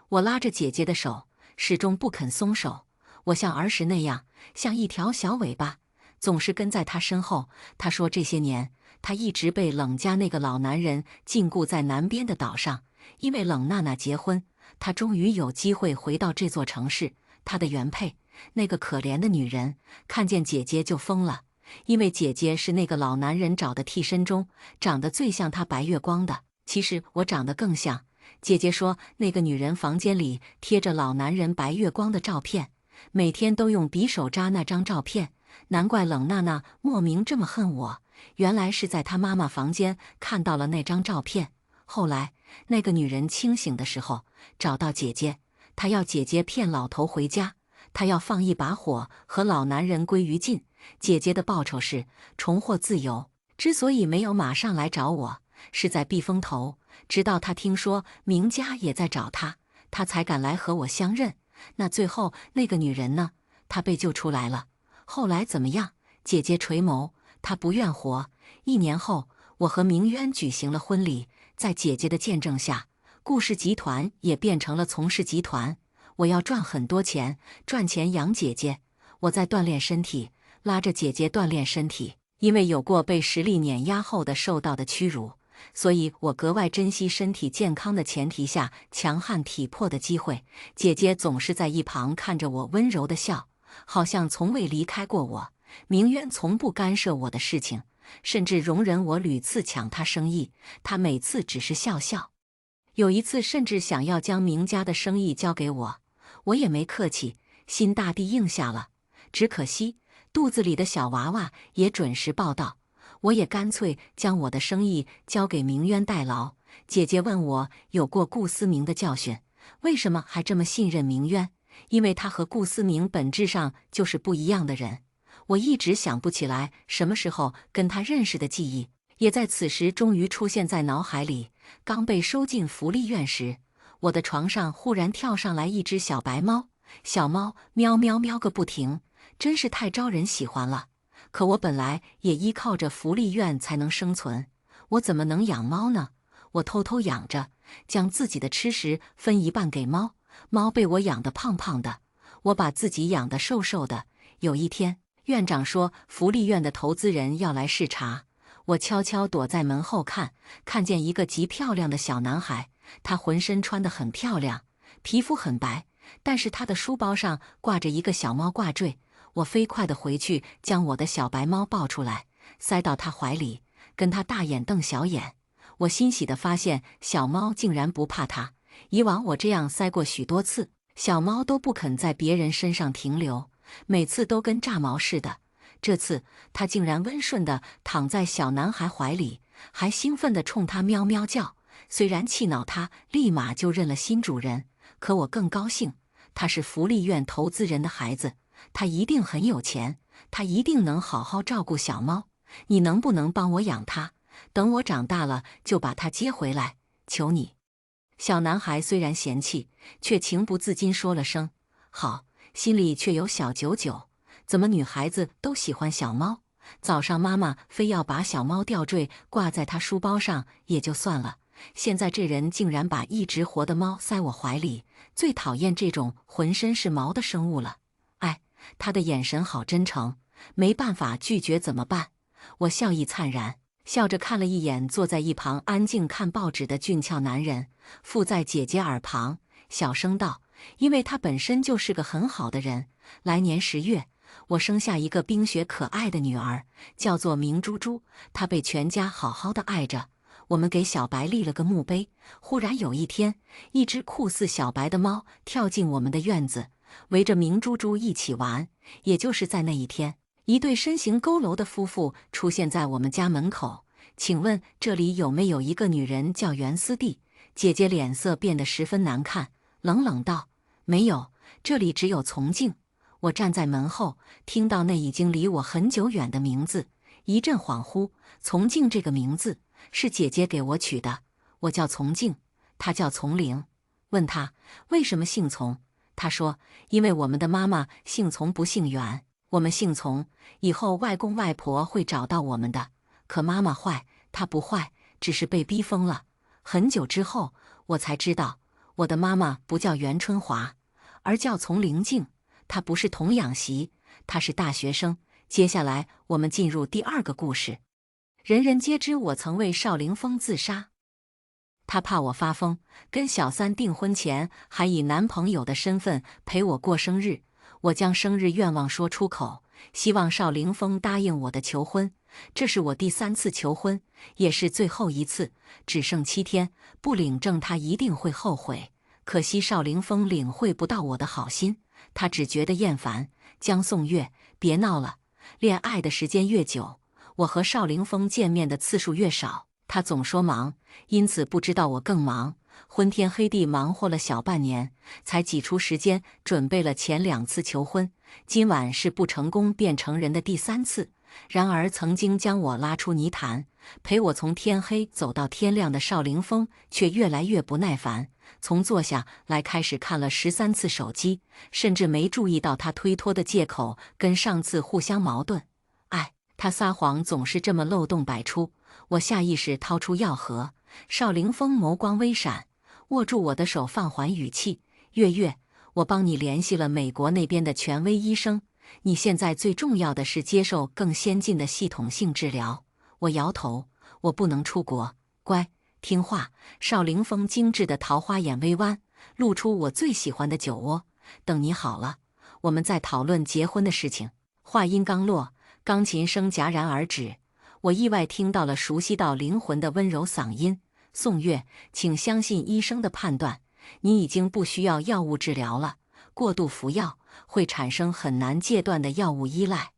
我拉着姐姐的手，始终不肯松手。我像儿时那样，像一条小尾巴，总是跟在她身后。她说这些年，她一直被冷家那个老男人禁锢在南边的岛上。因为冷娜娜结婚，她终于有机会回到这座城市。她的原配，那个可怜的女人，看见姐姐就疯了。因为姐姐是那个老男人找的替身中长得最像他白月光的。其实我长得更像。姐姐说，那个女人房间里贴着老男人白月光的照片，每天都用匕首扎那张照片。难怪冷娜娜莫名这么恨我，原来是在她妈妈房间看到了那张照片。后来那个女人清醒的时候，找到姐姐，她要姐姐骗老头回家，她要放一把火和老男人归于尽。姐姐的报酬是重获自由。之所以没有马上来找我，是在避风头，直到她听说明家也在找她，她才敢来和我相认。那最后那个女人呢？她被救出来了。后来怎么样？姐姐垂眸，她不愿活。1年后，我和明渊举行了婚礼。在姐姐的见证下，顾氏集团也变成了从氏集团。我要赚很多钱，赚钱养姐姐。我在锻炼身体，拉着姐姐锻炼身体。因为有过被实力碾压后的受到的屈辱，所以我格外珍惜身体健康的前提下强悍体魄的机会。姐姐总是在一旁看着我温柔的笑，好像从未离开过我。明渊从不干涉我的事情，甚至容忍我屡次抢他生意，他每次只是笑笑。有一次甚至想要将明家的生意交给我，我也没客气，心大地应下了。只可惜肚子里的小娃娃也准时报到，我也干脆将我的生意交给明渊代劳。姐姐问我有过顾思明的教训，为什么还这么信任明渊？因为他和顾思明本质上就是不一样的人。我一直想不起来什么时候跟他认识的记忆，也在此时终于出现在脑海里。刚被收进福利院时，我的床上忽然跳上来一只小白猫，小猫喵喵喵个不停，真是太招人喜欢了。可我本来也依靠着福利院才能生存，我怎么能养猫呢？我偷偷养着，将自己的吃食分一半给猫，猫被我养得胖胖的，我把自己养得瘦瘦的。有一天，院长说福利院的投资人要来视察，我悄悄躲在门后看见一个极漂亮的小男孩，他浑身穿得很漂亮，皮肤很白，但是他的书包上挂着一个小猫挂坠。我飞快地回去将我的小白猫抱出来，塞到他怀里，跟他大眼瞪小眼。我欣喜地发现小猫竟然不怕他，以往我这样塞过许多次，小猫都不肯在别人身上停留，每次都跟炸毛似的。这次它竟然温顺地躺在小男孩怀里，还兴奋地冲他喵喵叫。虽然气恼他立马就认了新主人，可我更高兴，他是福利院投资人的孩子，他一定很有钱，他一定能好好照顾小猫。你能不能帮我养它？等我长大了就把它接回来，求你。小男孩虽然嫌弃，却情不自禁说了声好，心里却有小九九。怎么女孩子都喜欢小猫？早上妈妈非要把小猫吊坠挂在她书包上也就算了，现在这人竟然把一只活的猫塞我怀里，最讨厌这种浑身是毛的生物了。哎，他的眼神好真诚，没办法拒绝怎么办？我笑意灿然，笑着看了一眼坐在一旁安静看报纸的俊俏男人，附在姐姐耳旁，小声道：因为他本身就是个很好的人，来年10月，我生下一个冰雪可爱的女儿，叫做明珠珠，她被全家好好的爱着。我们给小白立了个墓碑。忽然有一天，一只酷似小白的猫跳进我们的院子，围着明珠珠一起玩。也就是在那一天，一对身形佝偻的夫妇出现在我们家门口。请问这里有没有一个女人叫袁思娣？姐姐脸色变得十分难看，冷冷道：没有，这里只有从静。我站在门后，听到那已经离我很久远的名字，一阵恍惚。从静这个名字是姐姐给我取的，我叫从静，她叫从玲。问她为什么姓从，她说因为我们的妈妈姓从不姓袁，我们姓从，以后外公外婆会找到我们的。可妈妈坏，她不坏，只是被逼疯了。很久之后，我才知道，我的妈妈不叫袁春华，而叫从玲静。她不是童养媳，她是大学生。接下来我们进入第二个故事。人人皆知我曾为邵凌风自杀，他怕我发疯，跟小三订婚前还以男朋友的身份陪我过生日。我将生日愿望说出口，希望邵凌风答应我的求婚。这是我第3次求婚，也是最后一次。只剩7天，不领证他一定会后悔。可惜邵凌风领会不到我的好心，他只觉得厌烦。江颂月，别闹了。恋爱的时间越久，我和邵凌风见面的次数越少。他总说忙，因此不知道我更忙。昏天黑地忙活了小半年，才挤出时间准备了前2次求婚。今晚是不成功变成人的第3次。然而曾经将我拉出泥潭，陪我从天黑走到天亮的邵凌风却越来越不耐烦，从坐下来开始看了13次手机，甚至没注意到他推脱的借口跟上次互相矛盾。他撒谎总是这么漏洞百出。我下意识掏出药盒，邵凌风眸光微闪，握住我的手放缓语气：月月，我帮你联系了美国那边的权威医生，你现在最重要的是接受更先进的系统性治疗。我摇头，我不能出国，乖，听话。邵凌风精致的桃花眼微弯，露出我最喜欢的酒窝。等你好了，我们再讨论结婚的事情。话音刚落，钢琴声戛然而止，我意外听到了熟悉到灵魂的温柔嗓音：宋月，请相信医生的判断，你已经不需要药物治疗了，过度服药会产生很难戒断的药物依赖。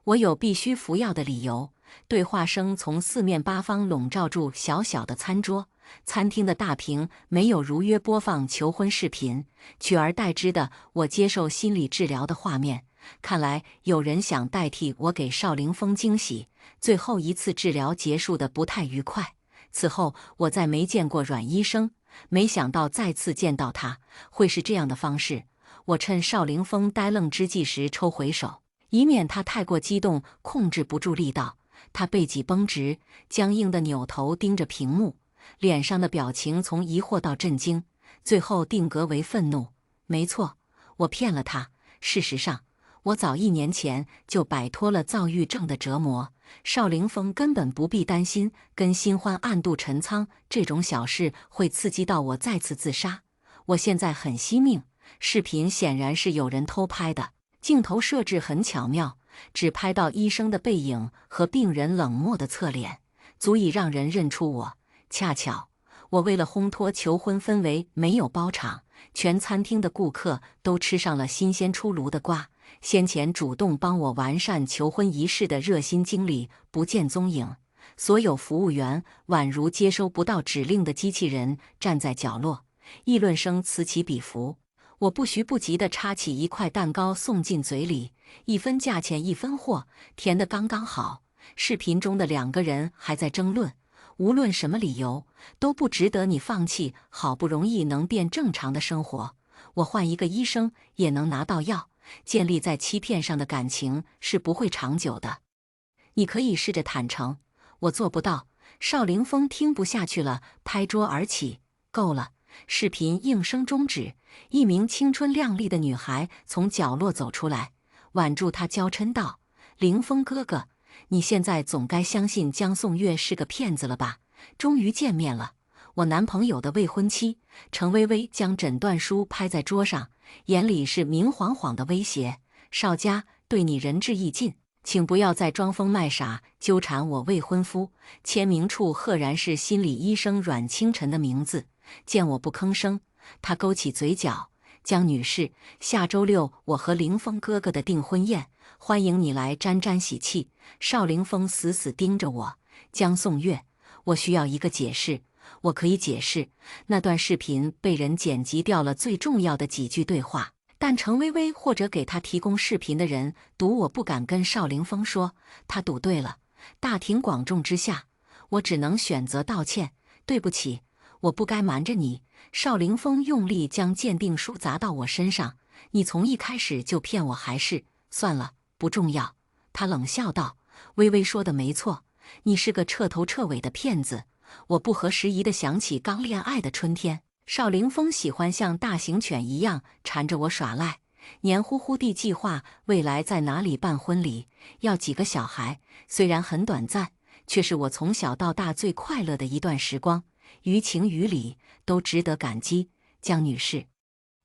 我有必须服药的理由。对话声从4面8方笼罩住小小的餐桌，餐厅的大屏没有如约播放求婚视频，取而代之的我接受心理治疗的画面。看来有人想代替我给邵凌风惊喜。最后一次治疗结束的不太愉快，此后我再没见过阮医生，没想到再次见到他会是这样的方式。我趁邵凌风呆愣之际时抽回手，以免他太过激动控制不住力道。他背脊绷直，僵硬的扭头盯着屏幕，脸上的表情从疑惑到震惊，最后定格为愤怒。没错，我骗了他。事实上，我早1年前就摆脱了躁郁症的折磨。邵凌风根本不必担心跟新欢暗度陈仓这种小事会刺激到我再次自杀。我现在很惜命，视频显然是有人偷拍的，镜头设置很巧妙，只拍到医生的背影和病人冷漠的侧脸，足以让人认出我。恰巧，我为了烘托求婚氛围没有包场，全餐厅的顾客都吃上了新鲜出炉的瓜。先前主动帮我完善求婚仪式的热心经理不见踪影，所有服务员宛如接收不到指令的机器人，站在角落，议论声此起彼伏。我不徐不急地插起一块蛋糕送进嘴里，1分价钱1分货，甜得刚刚好。视频中的2个人还在争论，无论什么理由，都不值得你放弃好不容易能变正常的生活。我换一个医生也能拿到药，建立在欺骗上的感情是不会长久的。你可以试着坦诚，我做不到。邵凌风听不下去了，拍桌而起，够了。视频应声终止，一名青春靓丽的女孩从角落走出来，挽住他娇嗔道：凌风哥哥，你现在总该相信江颂月是个骗子了吧？终于见面了，我男朋友的未婚妻。程薇薇将诊断书拍在桌上，眼里是明晃晃的威胁。邵家对你仁至义尽，请不要再装疯卖傻，纠缠我未婚夫。签名处赫然是心理医生阮清晨的名字。见我不吭声，他勾起嘴角：“江女士，下周6我和凌风哥哥的订婚宴，欢迎你来沾沾喜气。”邵凌风死死盯着我：“江颂月，我需要一个解释。”我可以解释，那段视频被人剪辑掉了最重要的几句对话。但程薇薇或者给他提供视频的人赌我不敢跟邵凌风说，他赌对了。大庭广众之下，我只能选择道歉：“对不起，我不该瞒着你。”邵凌风用力将鉴定书砸到我身上：“你从一开始就骗我，还是……算了，不重要。”他冷笑道：“薇薇说的没错，你是个彻头彻尾的骗子。”我不合时宜地想起刚恋爱的春天，邵凌风喜欢像大型犬一样缠着我耍赖，黏糊糊地计划未来在哪里办婚礼，要几个小孩。虽然很短暂，却是我从小到大最快乐的一段时光，于情于理都值得感激。江女士，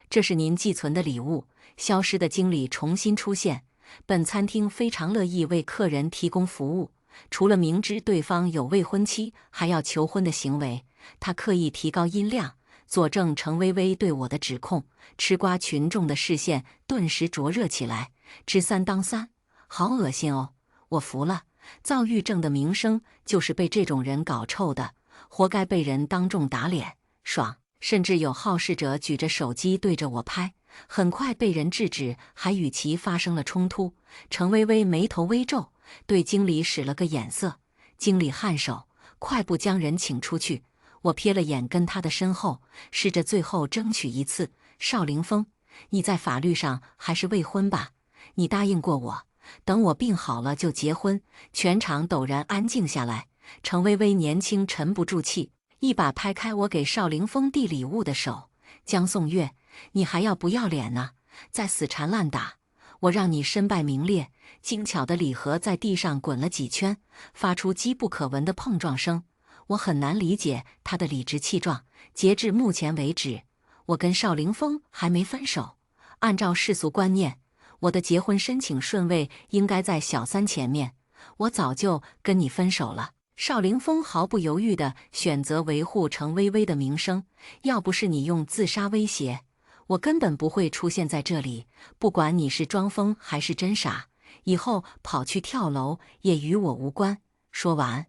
这是您寄存的礼物。消失的经理重新出现，本餐厅非常乐意为客人提供服务。除了明知对方有未婚妻还要求婚的行为，他刻意提高音量，佐证程薇薇对我的指控。吃瓜群众的视线顿时灼热起来，知三当三，好恶心哦！我服了，躁郁症的名声就是被这种人搞臭的，活该被人当众打脸。爽！甚至有好事者举着手机对着我拍，很快被人制止，还与其发生了冲突。程薇薇眉头微皱，对经理使了个眼色，经理颔首，快步将人请出去。我瞥了眼跟他的身后，试着最后争取一次。邵凌风，你在法律上还是未婚吧？你答应过我，等我病好了就结婚。全场陡然安静下来。程薇薇年轻沉不住气，一把拍开我给邵凌风递礼物的手。江颂月，你还要不要脸呢？再死缠烂打，我让你身败名裂！精巧的礼盒在地上滚了几圈，发出机不可闻的碰撞声。我很难理解他的理直气壮。截至目前为止，我跟邵凌风还没分手。按照世俗观念，我的结婚申请顺位应该在小三前面。我早就跟你分手了。邵凌风毫不犹豫地选择维护程薇薇的名声。要不是你用自杀威胁，我根本不会出现在这里。不管你是装疯还是真傻，以后跑去跳楼也与我无关。说完，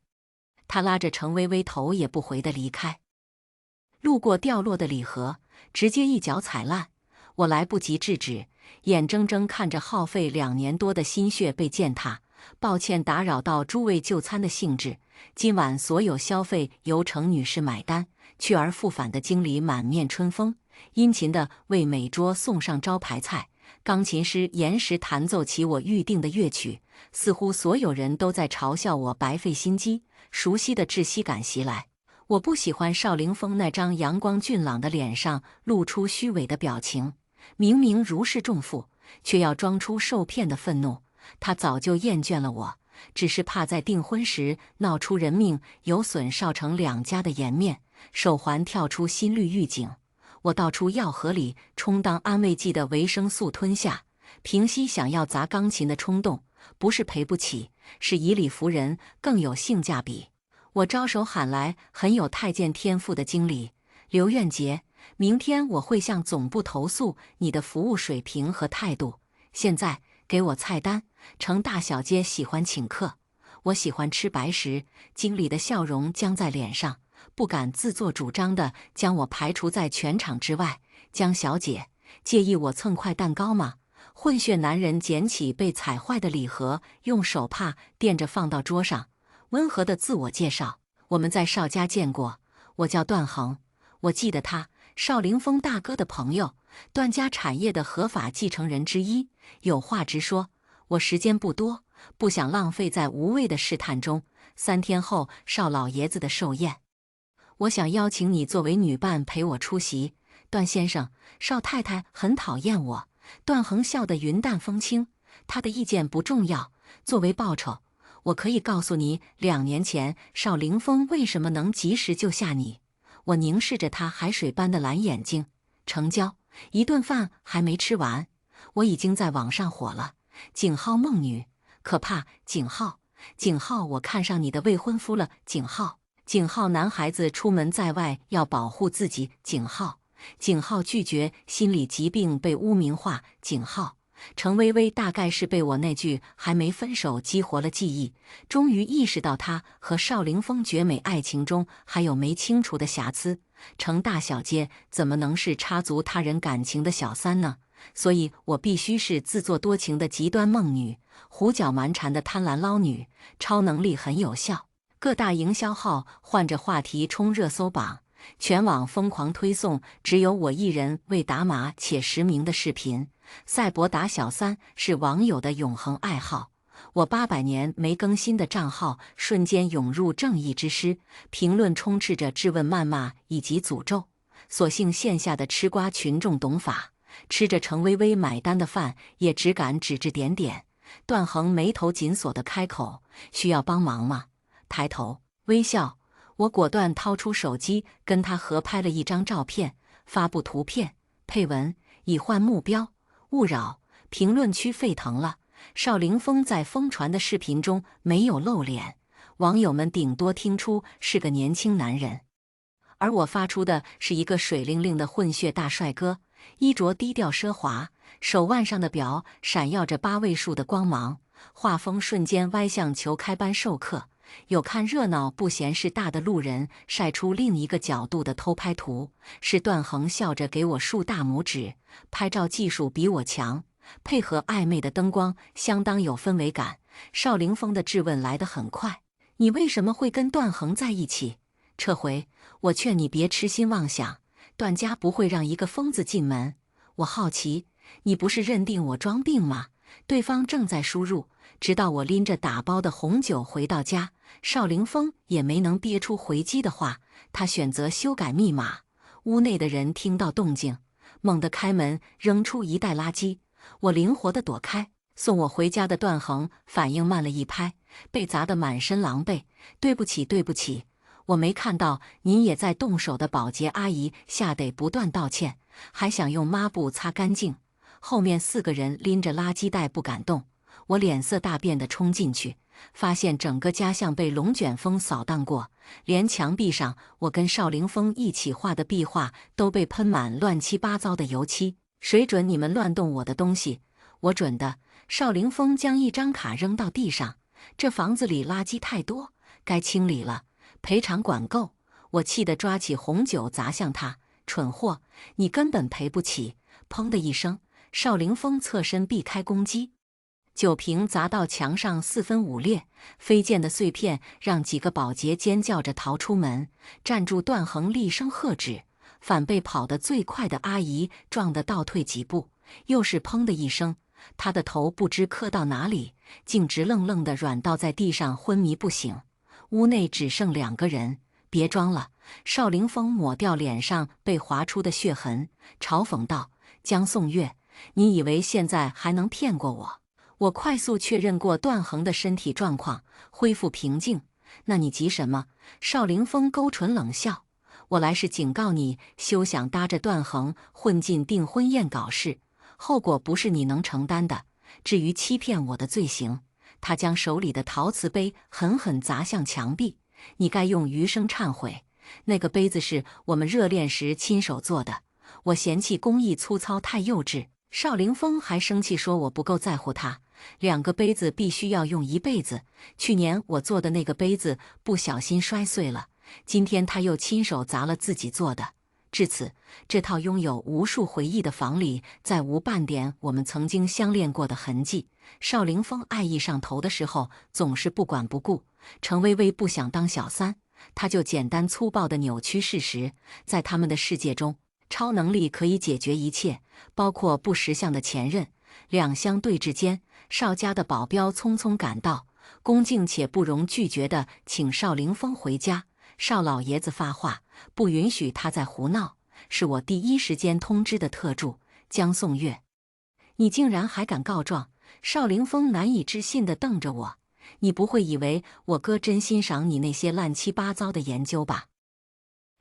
他拉着程薇薇头也不回地离开。路过掉落的礼盒，直接一脚踩烂。我来不及制止，眼睁睁看着耗费2年多的心血被践踏。抱歉打扰到诸位就餐的兴致，今晚所有消费由程女士买单。去而复返的经理满面春风，殷勤地为每桌送上招牌菜。钢琴师延时弹奏起我预定的乐曲，似乎所有人都在嘲笑我白费心机。熟悉的窒息感袭来。我不喜欢邵凌风那张阳光俊朗的脸上露出虚伪的表情，明明如释重负，却要装出受骗的愤怒。他早就厌倦了我，只是怕在订婚时闹出人命，有损少程两家的颜面。手环跳出心率预警，我倒出药盒里充当安慰剂的维生素吞下，平息想要砸钢琴的冲动。不是赔不起，是以理服人更有性价比。我招手喊来很有太监天赋的经理刘苑杰，明天我会向总部投诉你的服务水平和态度。现在给我菜单。程大小姐喜欢请客，我喜欢吃白食。经理的笑容僵在脸上，不敢自作主张地将我排除在全场之外。江小姐，介意我蹭块蛋糕吗？混血男人捡起被踩坏的礼盒，用手帕垫着放到桌上，温和的自我介绍：我们在邵家见过，我叫段恒，我记得他，邵凌风大哥的朋友，段家产业的合法继承人之一。有话直说，我时间不多，不想浪费在无谓的试探中。3天后，邵老爷子的寿宴，我想邀请你作为女伴陪我出席。段先生，邵太太很讨厌我。段恒笑得云淡风轻，他的意见不重要。作为报酬，我可以告诉你，2年前邵凌风为什么能及时救下你。我凝视着他海水般的蓝眼睛，成交。1顿饭还没吃完，我已经在网上火了。井号梦女，可怕！景浩，景浩，我看上你的未婚夫了。景浩，景浩，男孩子出门在外要保护自己。景浩，景浩拒绝心理疾病被污名化。景浩。程薇薇大概是被我那句还没分手激活了记忆，终于意识到她和邵凌风绝美爱情中还有没清除的瑕疵。程大小姐怎么能是插足他人感情的小三呢？所以我必须是自作多情的极端梦女，胡搅蛮缠的贪婪捞女。超能力很有效，各大营销号换着话题冲热搜榜，全网疯狂推送只有我一人为打码且实名的视频。赛博打小三是网友的永恒爱好，我800年没更新的账号瞬间涌入正义之师，评论充斥着质问、谩骂以及诅咒。所幸线下的吃瓜群众懂法，吃着程薇薇买单的饭，也只敢指指点点。段衡眉头紧锁地开口：“需要帮忙吗？”抬头微笑，我果断掏出手机跟他合拍了一张照片，发布图片，配文：“已换目标。”勿扰！评论区沸腾了。邵凌风在疯传的视频中没有露脸，网友们顶多听出是个年轻男人，而我发出的是一个水灵灵的混血大帅哥，衣着低调奢华，手腕上的表闪耀着8位数的光芒，画风瞬间歪向求开班授课。有看热闹不嫌事大的路人晒出另一个角度的偷拍图，是段衡笑着给我竖大拇指，拍照技术比我强，配合暧昧的灯光，相当有氛围感。邵凌风的质问来得很快：“你为什么会跟段衡在一起？”撤回，我劝你别痴心妄想，段家不会让一个疯子进门。我好奇，你不是认定我装病吗？对方正在输入，直到我拎着打包的红酒回到家，邵凌风也没能憋出回击的话，他选择修改密码。屋内的人听到动静，猛地开门，扔出一袋垃圾。我灵活地躲开。送我回家的段衡反应慢了一拍，被砸得满身狼狈。对不起，对不起，我没看到您也在动手的保洁阿姨吓得不断道歉，还想用抹布擦干净。后面4个人拎着垃圾袋不敢动，我脸色大变地冲进去，发现整个家像被龙卷风扫荡过，连墙壁上我跟邵凌风一起画的壁画都被喷满乱七八糟的油漆。谁准你们乱动我的东西？我准的！邵凌风将一张卡扔到地上，这房子里垃圾太多，该清理了，赔偿管够。我气得抓起红酒砸向他，蠢货，你根本赔不起！砰的一声，邵凌风侧身避开攻击，酒瓶砸到墙上4分5裂，飞溅的碎片让几个保洁尖叫着逃出门。站住！段衡厉声喝止，反被跑得最快的阿姨撞得倒退几步，又是砰的一声，她的头不知磕到哪里，竟直愣愣地软倒在地上，昏迷不醒。屋内只剩2个人。别装了！邵凌风抹掉脸上被划出的血痕，嘲讽道：“江颂月，你以为现在还能骗过我？”我快速确认过段衡的身体状况，恢复平静。那你急什么？邵凌风勾唇冷笑：“我来是警告你，休想搭着段衡混进订婚宴搞事，后果不是你能承担的。至于欺骗我的罪行，他将手里的陶瓷杯狠狠砸向墙壁，你该用余生忏悔。那个杯子是我们热恋时亲手做的，我嫌弃工艺粗糙太幼稚。”邵凌风还生气说我不够在乎他，2个杯子必须要用一辈子。去年我做的那个杯子不小心摔碎了，今天他又亲手砸了自己做的。至此，这套拥有无数回忆的房里再无半点我们曾经相恋过的痕迹。邵凌风爱意上头的时候总是不管不顾，程薇薇不想当小三，他就简单粗暴地扭曲事实。在他们的世界中，超能力可以解决一切，包括不识相的前任。两相对峙间，邵家的保镖匆匆赶到，恭敬且不容拒绝地请邵凌风回家。邵老爷子发话，不允许他再胡闹，是我第一时间通知的特助江颂月。你竟然还敢告状！邵凌风难以置信地瞪着我，你不会以为我哥真欣赏你那些乱七八糟的研究吧？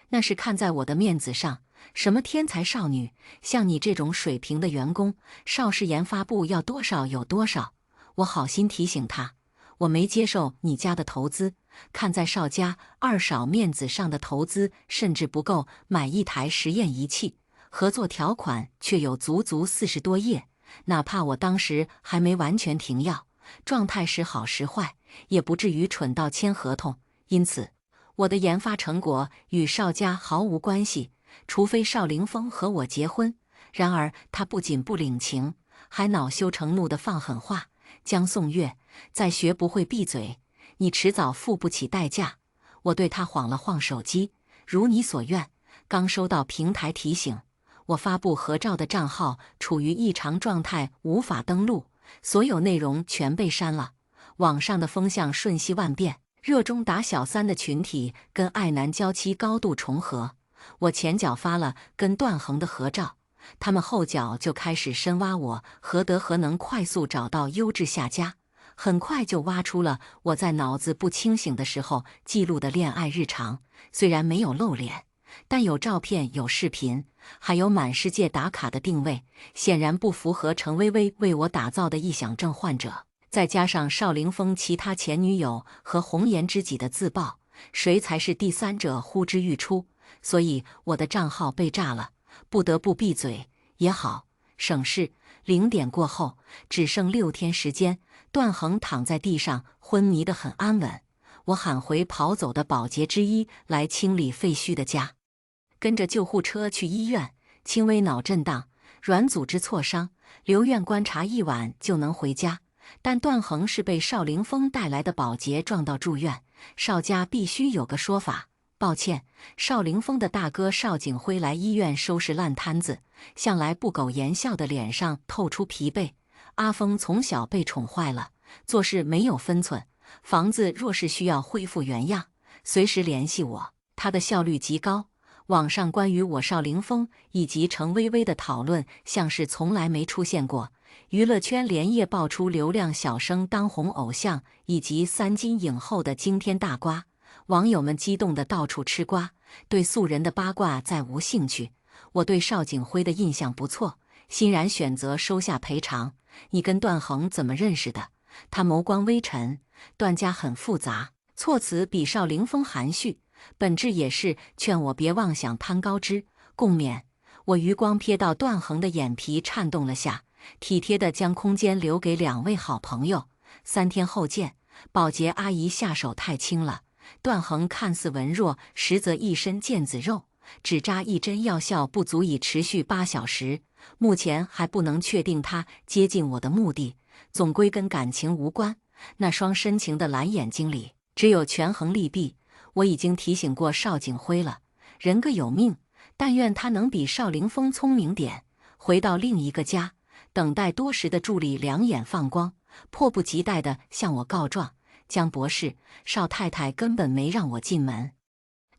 那是看在我的面子上，什么天才少女，像你这种水平的员工，邵氏研发部要多少有多少。我好心提醒他，我没接受你家的投资，看在邵家二嫂面子上的投资甚至不够买一台实验仪器，合作条款却有足足40多页，哪怕我当时还没完全停药，状态时好时坏，也不至于蠢到签合同。因此，我的研发成果与邵家毫无关系，除非邵凌风和我结婚。然而他不仅不领情，还恼羞成怒地放狠话：江颂月，再学不会闭嘴，你迟早付不起代价。我对他晃了晃手机，如你所愿，刚收到平台提醒，我发布合照的账号处于异常状态，无法登录，所有内容全被删了。网上的风向瞬息万变，热衷打小三的群体跟爱男娇妻高度重合。我前脚发了跟段衡的合照，他们后脚就开始深挖我何德何能快速找到优质下家，很快就挖出了我在脑子不清醒的时候记录的恋爱日常。虽然没有露脸，但有照片有视频，还有满世界打卡的定位，显然不符合程薇薇为我打造的臆想症患者。再加上邵凌风其他前女友和红颜知己的自曝，谁才是第三者呼之欲出，所以我的账号被炸了，不得不闭嘴。也好，省事。0点过后，只剩6天时间，段衡躺在地上昏迷得很安稳。我喊回跑走的保洁之一来清理废墟的家，跟着救护车去医院，轻微脑震荡，软组织挫伤，留院观察1晚就能回家。但段衡是被邵凌风带来的保洁撞到住院，邵家必须有个说法。抱歉，邵凌风的大哥邵景辉来医院收拾烂摊子，向来不苟言笑的脸上透出疲惫。阿峰从小被宠坏了，做事没有分寸，房子若是需要恢复原样，随时联系我，他的效率极高。网上关于我邵凌风以及程薇薇的讨论像是从来没出现过。娱乐圈连夜爆出流量小生当红偶像以及3金影后的惊天大瓜，网友们激动得到处吃瓜，对素人的八卦再无兴趣。我对邵景辉的印象不错，欣然选择收下赔偿。你跟段衡怎么认识的？他眸光微沉，段家很复杂，措辞比邵凌风含蓄，本质也是劝我别妄想攀高枝，共勉。我余光瞥到段衡的眼皮颤动了下，体贴地将空间留给2位好朋友。3天后见。保洁阿姨下手太轻了，段衡看似文弱，实则一身腱子肉，只扎1针药效不足以持续8小时，目前还不能确定他接近我的目的，总归跟感情无关。那双深情的蓝眼睛里只有权衡利弊。我已经提醒过邵景辉了，人各有命，但愿他能比邵凌风聪明点，回到另一个家。等待多时的助理两眼放光，迫不及待地向我告状：江博士，邵太太根本没让我进门。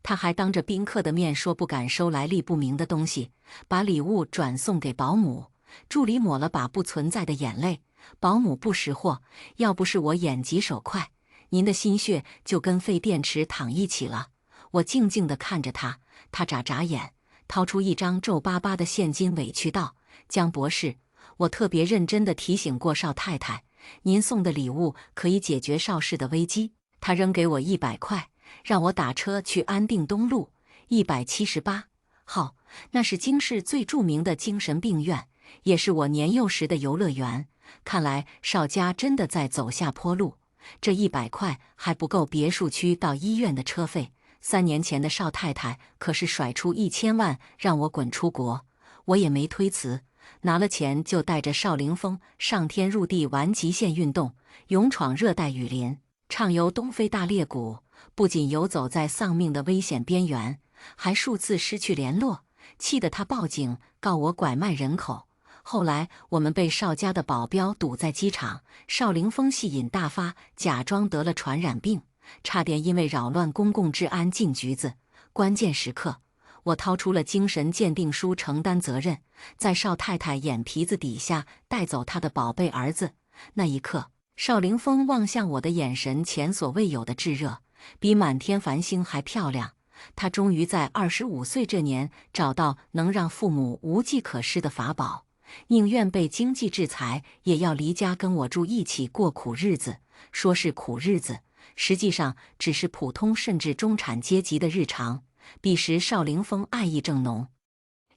他还当着宾客的面说不敢收来历不明的东西，把礼物转送给保姆。助理抹了把不存在的眼泪，保姆不识货，要不是我眼疾手快，您的心血就跟废电池躺一起了。我静静地看着他，他眨眨眼，掏出1张皱巴巴的现金，委屈道：江博士，我特别认真地提醒过邵太太，您送的礼物可以解决邵氏的危机。他扔给我100块，让我打车去安定东路178号，那是京市最著名的精神病院，也是我年幼时的游乐园。看来邵家真的在走下坡路，这100块还不够别墅区到医院的车费。3年前的邵太太可是甩出1000万让我滚出国，我也没推辞，拿了钱就带着邵凌风上天入地玩极限运动，勇闯热带雨林，畅游东非大裂谷。不仅游走在丧命的危险边缘，还数次失去联络，气得他报警告我拐卖人口。后来我们被邵家的保镖堵在机场，邵凌风戏瘾大发，假装得了传染病，差点因为扰乱公共治安进局子。关键时刻，我掏出了精神鉴定书承担责任，在邵太太眼皮子底下带走她的宝贝儿子。那一刻，邵凌风望向我的眼神前所未有的炙热，比满天繁星还漂亮。他终于在25岁这年找到能让父母无计可施的法宝。宁愿被经济制裁，也要离家跟我住一起过苦日子。说是苦日子，实际上只是普通甚至中产阶级的日常。彼时邵凌风爱意正浓，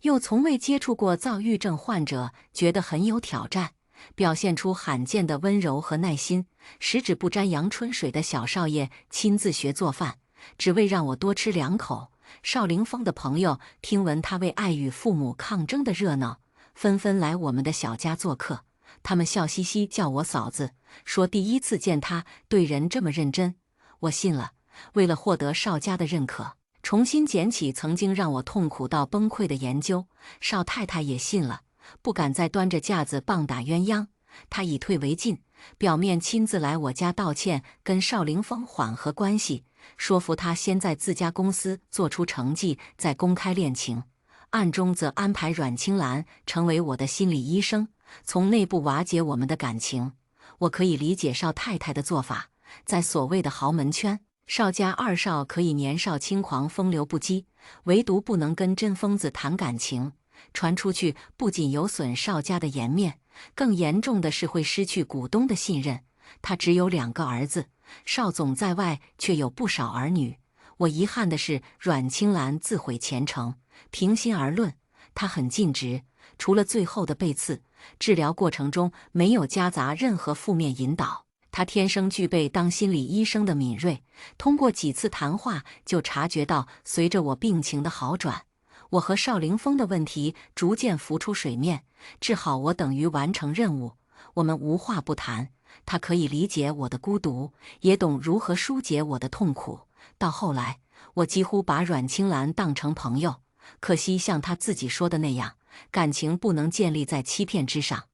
又从未接触过躁郁症患者，觉得很有挑战，表现出罕见的温柔和耐心。十指不沾阳春水的小少爷亲自学做饭，只为让我多吃2口。邵凌风的朋友听闻他为爱与父母抗争的热闹，纷纷来我们的小家做客。他们笑嘻嘻叫我嫂子，说第一次见他对人这么认真。我信了，为了获得邵家的认可，重新捡起曾经让我痛苦到崩溃的研究。邵太太也信了，不敢再端着架子棒打鸳鸯。她以退为进，表面亲自来我家道歉，跟邵凌风缓和关系，说服他先在自家公司做出成绩，再公开恋情。暗中则安排阮青兰成为我的心理医生，从内部瓦解我们的感情。我可以理解邵太太的做法，在所谓的豪门圈，邵家2少可以年少轻狂、风流不羁，唯独不能跟真疯子谈感情。传出去不仅有损邵家的颜面，更严重的是会失去股东的信任。他只有2个儿子，邵总在外却有不少儿女。我遗憾的是，阮青兰自毁前程。平心而论，她很尽职，除了最后的背刺，治疗过程中没有夹杂任何负面引导。她天生具备当心理医生的敏锐，通过几次谈话就察觉到，随着我病情的好转，我和邵凌风的问题逐渐浮出水面，治好我等于完成任务。我们无话不谈，他可以理解我的孤独，也懂如何疏解我的痛苦。到后来，我几乎把阮青兰当成朋友，可惜像他自己说的那样，感情不能建立在欺骗之上。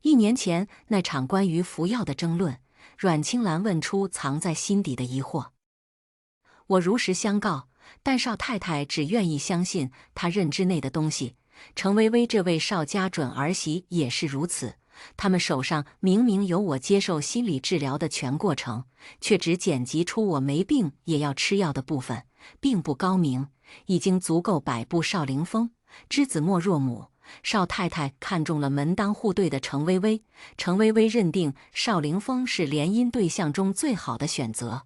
1年前那场关于服药的争论，阮青兰问出藏在心底的疑惑，我如实相告，但邵太太只愿意相信她认知内的东西。程薇薇这位邵家准儿媳也是如此，他们手上明明有我接受心理治疗的全过程，却只剪辑出我没病也要吃药的部分，并不高明，已经足够摆布邵凌风。知子莫若母，邵太太看中了门当户对的程薇薇，程薇薇认定邵凌风是联姻对象中最好的选择。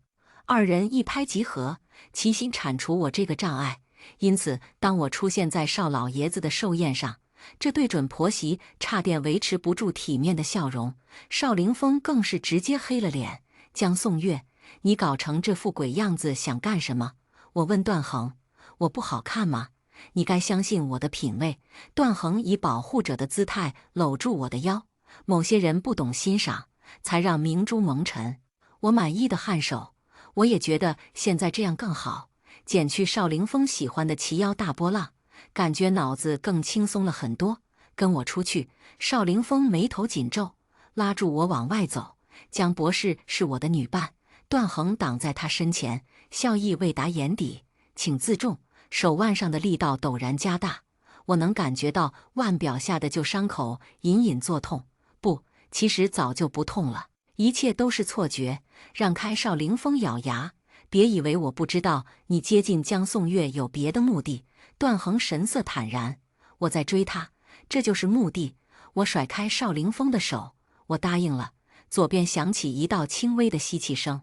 2人一拍即合，齐心铲除我这个障碍。因此，当我出现在邵老爷子的寿宴上，这对准婆媳差点维持不住体面的笑容。邵凌风更是直接黑了脸：“江颂月，你搞成这副鬼样子想干什么？”我问段恒：“我不好看吗？你该相信我的品味。”段恒以保护者的姿态搂住我的腰。某些人不懂欣赏，才让明珠蒙尘。我满意的颔首，我也觉得现在这样更好。减去邵凌风喜欢的齐腰大波浪，感觉脑子更轻松了很多。跟我出去。邵凌风眉头紧皱，拉住我往外走。江博士是我的女伴。段恒挡在他身前，笑意未达眼底，请自重。手腕上的力道陡然加大，我能感觉到腕表下的旧伤口隐隐作痛。不，其实早就不痛了，一切都是错觉。让开！邵凌风咬牙，别以为我不知道你接近江颂月有别的目的。段恒神色坦然，我在追他，这就是目的。我甩开邵凌风的手，我答应了。左边响起一道轻微的吸气声，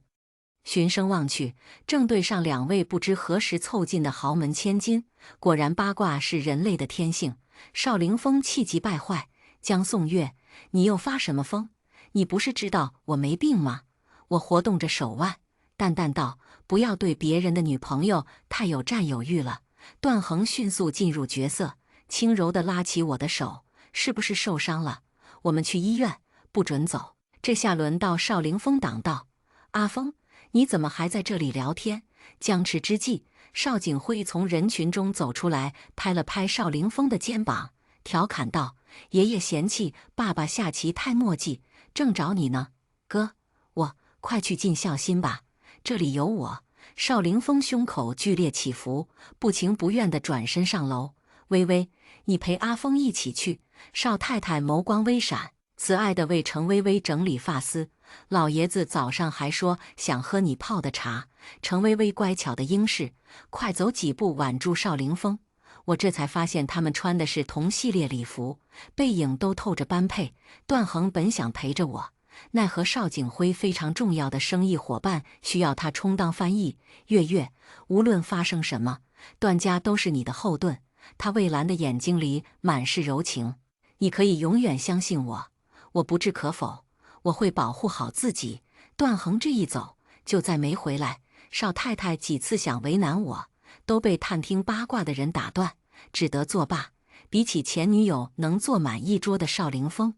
循声望去，正对上2位不知何时凑近的豪门千金。果然八卦是人类的天性。邵凌风气急败坏：“江颂月，你又发什么疯？你不是知道我没病吗？”我活动着手腕，淡淡道：“不要对别人的女朋友太有占有欲了。”段恒迅速进入角色，轻柔地拉起我的手：“是不是受伤了？我们去医院，不准走。”这下轮到邵凌风挡道：“阿峰，你怎么还在这里聊天？”僵持之际，邵景辉从人群中走出来，拍了拍邵凌风的肩膀，调侃道：“爷爷嫌弃爸爸下棋太墨迹，正找你呢。哥，快去尽孝心吧，这里有我。”邵凌风胸口剧烈起伏，不情不愿地转身上楼：“微微，你陪阿峰一起去。”邵太太眸光微闪，慈爱地为程薇薇整理发丝：“老爷子早上还说想喝你泡的茶。”程薇薇乖巧的应是，快走几步挽住邵凌风：“我这才发现他们穿的是同系列礼服，背影都透着般配。段恒本想陪着我，奈何邵景辉非常重要的生意伙伴需要他充当翻译。月月，无论发生什么，段家都是你的后盾。他蔚蓝的眼睛里满是柔情，你可以永远相信我，我不置可否，我会保护好自己。段恒这一走，就再没回来。邵太太几次想为难我，都被探听八卦的人打断，只得作罢。比起前女友能坐满一桌的邵凌风，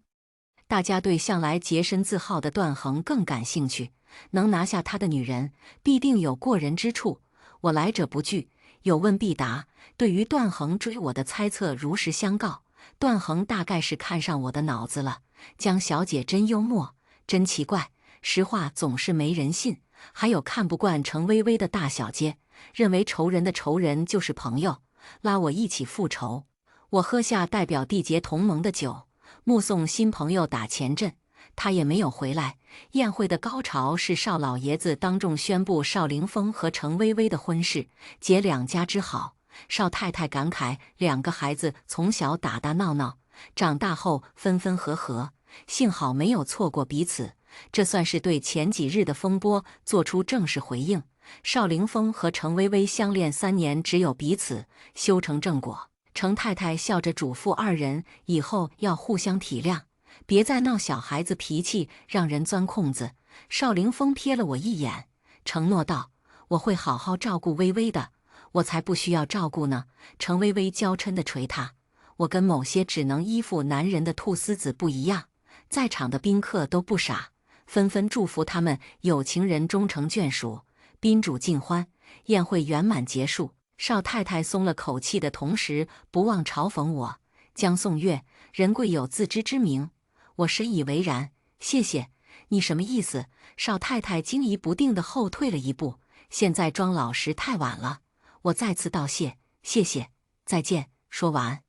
大家对向来洁身自好的段恒更感兴趣。能拿下他的女人，必定有过人之处。我来者不拒，有问必答。对于段恒追我的猜测如实相告。段恒大概是看上我的脑子了。江小姐真幽默，真奇怪，实话总是没人信。还有看不惯程薇薇的大小姐，认为仇人的仇人就是朋友，拉我一起复仇。我喝下代表缔结同盟的酒，目送新朋友打前阵，他也没有回来。宴会的高潮是邵老爷子当众宣布邵凌风和程薇薇的婚事，结两家之好。邵太太感慨两个孩子从小打打闹闹，长大后分分合合，幸好没有错过彼此。这算是对前几日的风波做出正式回应。邵凌风和程薇薇相恋3年，只有彼此，修成正果。程太太笑着嘱咐二人以后要互相体谅，别再闹小孩子脾气，让人钻空子。邵凌风瞥了我一眼，承诺道：“我会好好照顾薇薇的。”我才不需要照顾呢。程薇薇娇嗔地捶他：“我跟某些只能依附男人的菟丝子不一样。”在场的宾客都不傻，纷纷祝福他们有情人终成眷属，宾主尽欢，宴会圆满结束。邵太太松了口气的同时，不忘嘲讽我：“江颂月，人贵有自知之明。”我深以为然，谢谢。你什么意思？邵太太惊疑不定地后退了一步。现在装老实太晚了。我再次道谢，谢谢，再见。说完，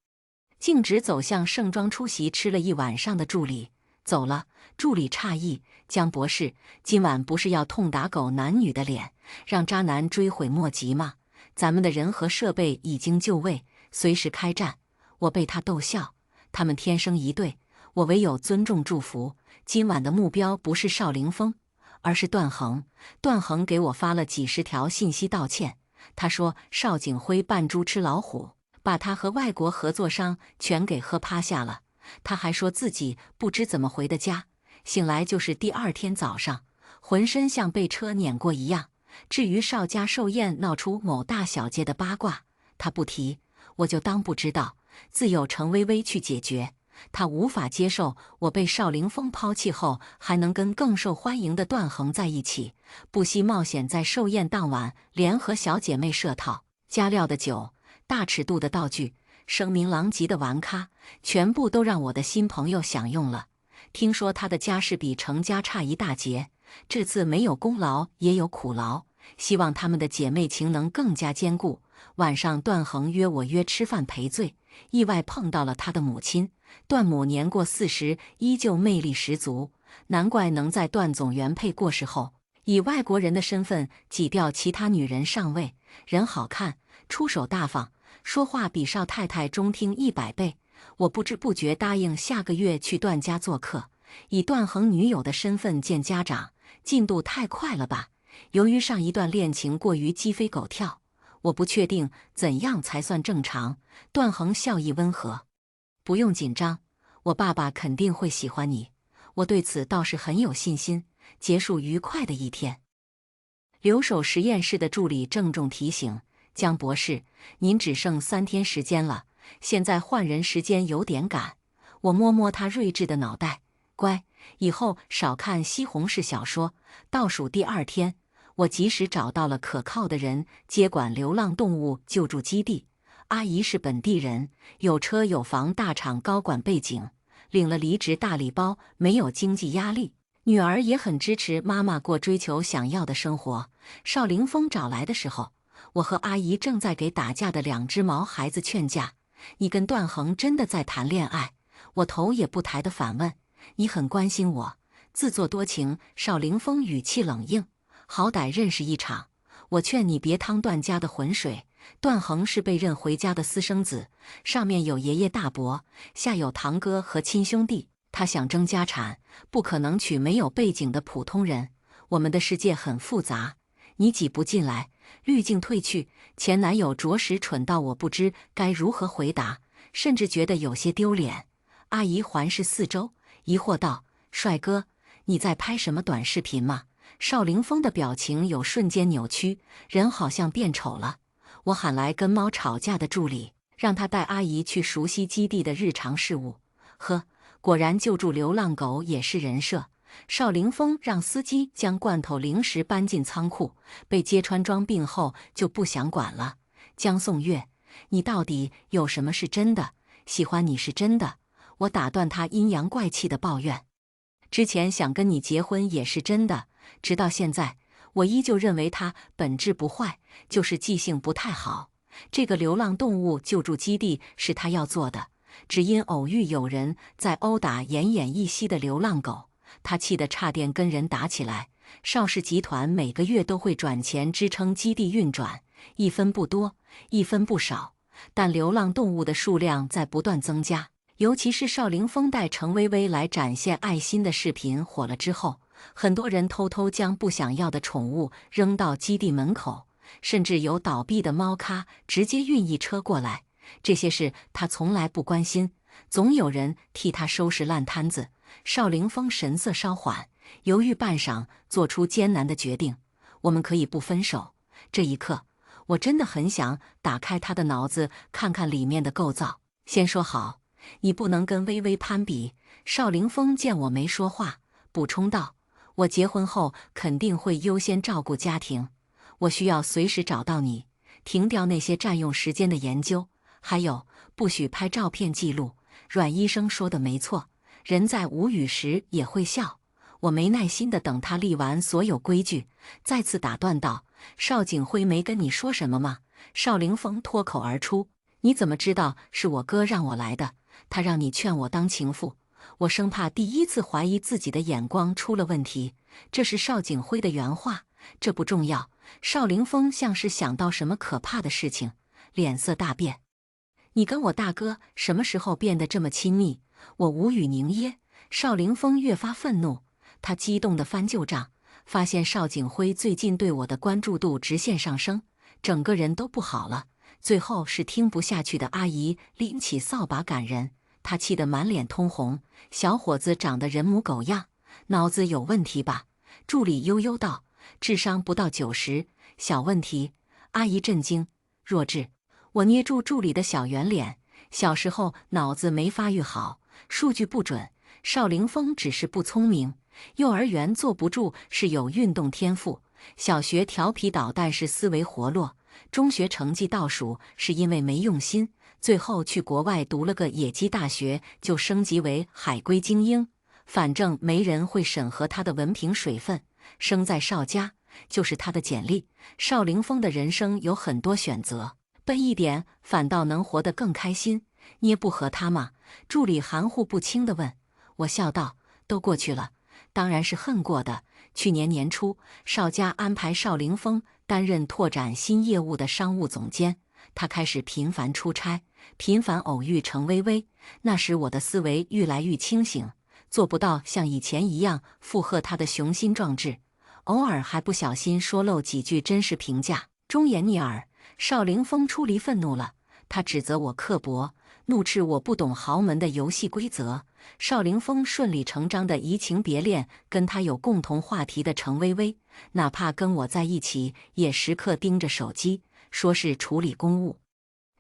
径直走向盛装出席吃了一晚上的助理。走了，助理诧异：“江博士，今晚不是要痛打狗男女的脸，让渣男追悔莫及吗？咱们的人和设备已经就位，随时开战。”我被他逗笑，他们天生一对，我唯有尊重祝福。今晚的目标不是邵凌风，而是段恒。段恒给我发了几十条信息道歉，他说邵景辉扮猪吃老虎，把他和外国合作商全给喝趴下了。他还说自己不知怎么回的家，醒来就是第二天早上，浑身像被车碾过一样。至于邵家寿宴闹出某大小姐的八卦，他不提，我就当不知道，自有程薇薇去解决。他无法接受我被邵凌风抛弃后，还能跟更受欢迎的段恒在一起，不惜冒险在寿宴当晚联合小姐妹设套，加料的酒，大尺度的道具，声名狼藉的玩咖，全部都让我的新朋友享用了。听说他的家世比程家差一大截，这次没有功劳也有苦劳，希望他们的姐妹情能更加坚固。晚上段恒约吃饭赔罪，意外碰到了他的母亲。段母年过40，依旧魅力十足，难怪能在段总原配过世后，以外国人的身份挤掉其他女人上位。人好看，出手大方，说话比邵太太中听100倍。我不知不觉答应下个月去段家做客，以段恒女友的身份见家长，进度太快了吧？由于上一段恋情过于鸡飞狗跳，我不确定怎样才算正常。段恒笑意温和：“不用紧张，我爸爸肯定会喜欢你，我对此倒是很有信心。”结束愉快的一天。留守实验室的助理郑重提醒：“江博士，您只剩3天时间了，现在换人时间有点赶。”我摸摸他睿智的脑袋：“乖，以后少看西红柿小说。”倒数第2天，我及时找到了可靠的人接管流浪动物救助基地。阿姨是本地人，有车有房，大厂高管背景，领了离职大礼包，没有经济压力。女儿也很支持妈妈过追求想要的生活。邵凌风找来的时候，我和阿姨正在给打架的2只毛孩子劝架：“你跟段恒真的在谈恋爱？”我头也不抬地反问：“你很关心我？”自作多情。邵凌风语气冷硬：“好歹认识一场，我劝你别趟段家的浑水。段衡是被认回家的私生子，上面有爷爷大伯，下有堂哥和亲兄弟。他想争家产，不可能娶没有背景的普通人。我们的世界很复杂，你挤不进来。滤镜褪去，前男友着实蠢到我不知该如何回答，甚至觉得有些丢脸。阿姨环视四周，疑惑道：“帅哥，你在拍什么短视频吗？”邵凌风的表情有瞬间扭曲，人好像变丑了。我喊来跟猫吵架的助理，让他带阿姨去熟悉基地的日常事务。呵，果然救助流浪狗也是人设。邵凌风让司机将罐头零食搬进仓库，被揭穿装病后就不想管了。江颂月，你到底有什么是真的？喜欢你是真的。我打断他阴阳怪气的抱怨。之前想跟你结婚也是真的，直到现在，我依旧认为他本质不坏，就是记性不太好。这个流浪动物救助基地是他要做的，只因偶遇有人在殴打奄奄一息的流浪狗。他气得差点跟人打起来。邵氏集团每个月都会转钱支撑基地运转，一分不多，一分不少，但流浪动物的数量在不断增加。尤其是邵凌风带程薇薇来展现爱心的视频火了之后，很多人偷偷将不想要的宠物扔到基地门口，甚至有倒闭的猫咖直接运一车过来。这些事他从来不关心，总有人替他收拾烂摊子。邵凌风神色稍缓，犹豫半晌，做出艰难的决定：我们可以不分手。这一刻，我真的很想打开他的脑子，看看里面的构造。先说好，你不能跟薇薇攀比。邵凌风见我没说话，补充道：我结婚后肯定会优先照顾家庭，我需要随时找到你，停掉那些占用时间的研究，还有不许拍照片记录。阮医生说的没错，人在无语时也会笑。我没耐心地等他立完所有规矩，再次打断道：邵景辉没跟你说什么吗？邵凌风脱口而出：你怎么知道是我哥让我来的？他让你劝我当情妇。我生怕第一次怀疑自己的眼光出了问题。这是邵景辉的原话，这不重要。邵凌风像是想到什么可怕的事情，脸色大变。你跟我大哥什么时候变得这么亲密？我无语凝噎。邵凌风越发愤怒，他激动地翻旧账，发现邵景辉最近对我的关注度直线上升，整个人都不好了。最后是听不下去的阿姨拎起扫把赶人，他气得满脸通红。小伙子长得人模狗样，脑子有问题吧？助理悠悠道：智商不到90，小问题。阿姨震惊：弱智。我捏住助理的小圆脸，小时候脑子没发育好，数据不准。邵凌风只是不聪明，幼儿园坐不住是有运动天赋，小学调皮捣蛋是思维活络，中学成绩倒数是因为没用心，最后去国外读了个野鸡大学就升级为海归精英。反正没人会审核他的文凭水分，生在邵家就是他的简历。邵凌风的人生有很多选择，笨一点反倒能活得更开心。捏不和他吗？助理含糊不清地问。我笑道：都过去了，当然是恨过的。去年年初，邵家安排邵凌风担任拓展新业务的商务总监，他开始频繁出差，频繁偶遇程薇薇。那时我的思维愈来愈清醒，做不到像以前一样附和他的雄心壮志，偶尔还不小心说漏几句真实评价，忠言逆耳。邵凌风出离愤怒了，他指责我刻薄，怒斥我不懂豪门的游戏规则。邵凌风顺理成章地移情别恋跟他有共同话题的程薇薇，哪怕跟我在一起也时刻盯着手机，说是处理公务，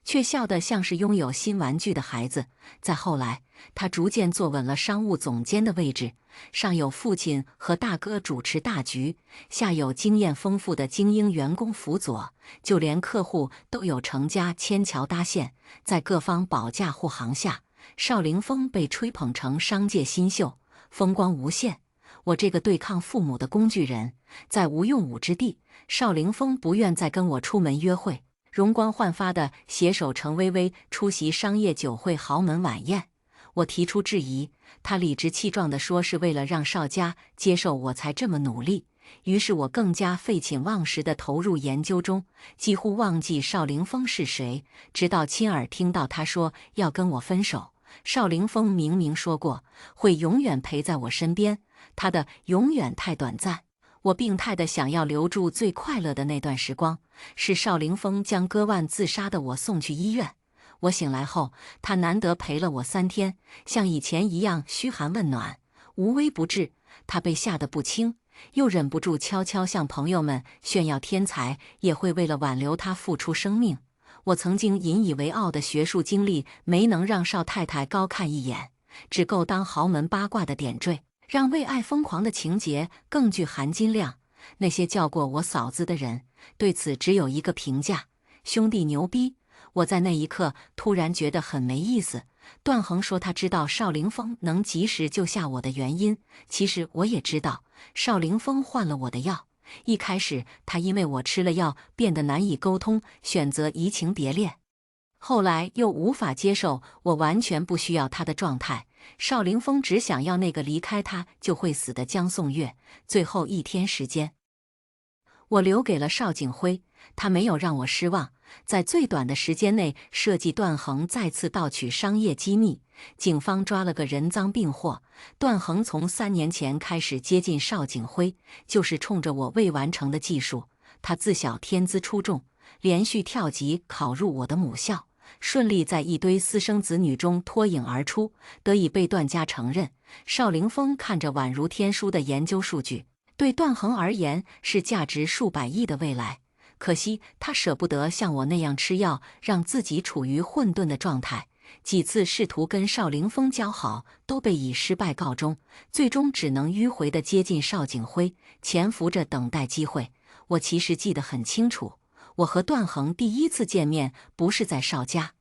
却笑得像是拥有新玩具的孩子。再后来，他逐渐坐稳了商务总监的位置，上有父亲和大哥主持大局，下有经验丰富的精英员工辅佐，就连客户都有程家牵桥搭线，在各方保驾护航下，邵凌风被吹捧成商界新秀，风光无限。我这个对抗父母的工具人，在无用武之地，邵凌风不愿再跟我出门约会，容光焕发地携手程薇薇出席商业酒会豪门晚宴。我提出质疑，他理直气壮地说是为了让邵家接受我才这么努力，于是我更加废寝忘食地投入研究中，几乎忘记邵凌风是谁，直到亲耳听到他说要跟我分手。邵凌风明明说过会永远陪在我身边，他的永远太短暂。我病态地想要留住最快乐的那段时光，是邵凌风将割腕自杀的我送去医院。我醒来后，他难得陪了我3天，像以前一样嘘寒问暖，无微不至。他被吓得不轻，又忍不住悄悄向朋友们炫耀天才也会为了挽留他付出生命。我曾经引以为傲的学术经历没能让邵太太高看一眼，只够当豪门八卦的点缀，让为爱疯狂的情节更具含金量。那些叫过我嫂子的人对此只有一个评价：兄弟牛逼。我在那一刻突然觉得很没意思。段衡说他知道邵凌风能及时救下我的原因，其实我也知道，邵凌风换了我的药。一开始他因为我吃了药变得难以沟通，选择移情别恋，后来又无法接受我完全不需要他的状态。邵凌风只想要那个离开他就会死的江颂月。最后1天时间，我留给了邵景辉，他没有让我失望，在最短的时间内设计段衡再次盗取商业机密。警方抓了个人赃并获。段衡从3年前开始接近邵景辉，就是冲着我未完成的技术。他自小天资出众，连续跳级考入我的母校，顺利在一堆私生子女中脱颖而出，得以被段家承认。邵凌风看着宛如天书的研究数据，对段衡而言是价值数百亿的未来。可惜他舍不得像我那样吃药，让自己处于混沌的状态。几次试图跟邵凌风交好，都被以失败告终，最终只能迂回地接近邵景辉，潜伏着等待机会。我其实记得很清楚，我和段衡第一次见面不是在邵家，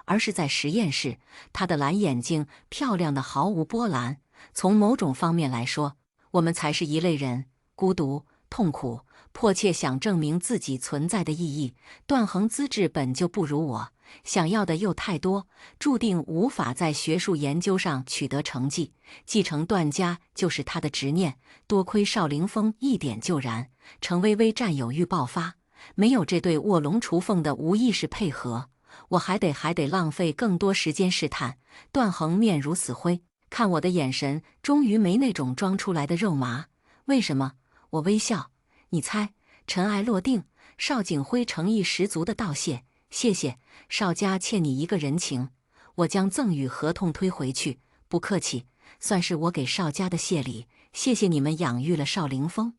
而是在实验室。他的蓝眼睛漂亮的毫无波澜。从某种方面来说，我们才是一类人，孤独、痛苦，迫切想证明自己存在的意义。段衡资质本就不如我，想要的又太多，注定无法在学术研究上取得成绩。继承段家就是他的执念，多亏邵凌风一点就燃，程薇薇占有欲爆发。没有这对卧龙雏凤的无意识配合，我还得浪费更多时间试探。段衡面如死灰，看我的眼神终于没那种装出来的肉麻。为什么？我微笑。你猜。尘埃落定，邵景辉诚意十足的道谢：谢谢，邵家欠你一个人情。我将赠与合同推回去。不客气，算是我给邵家的谢礼。谢谢你们养育了邵凌风。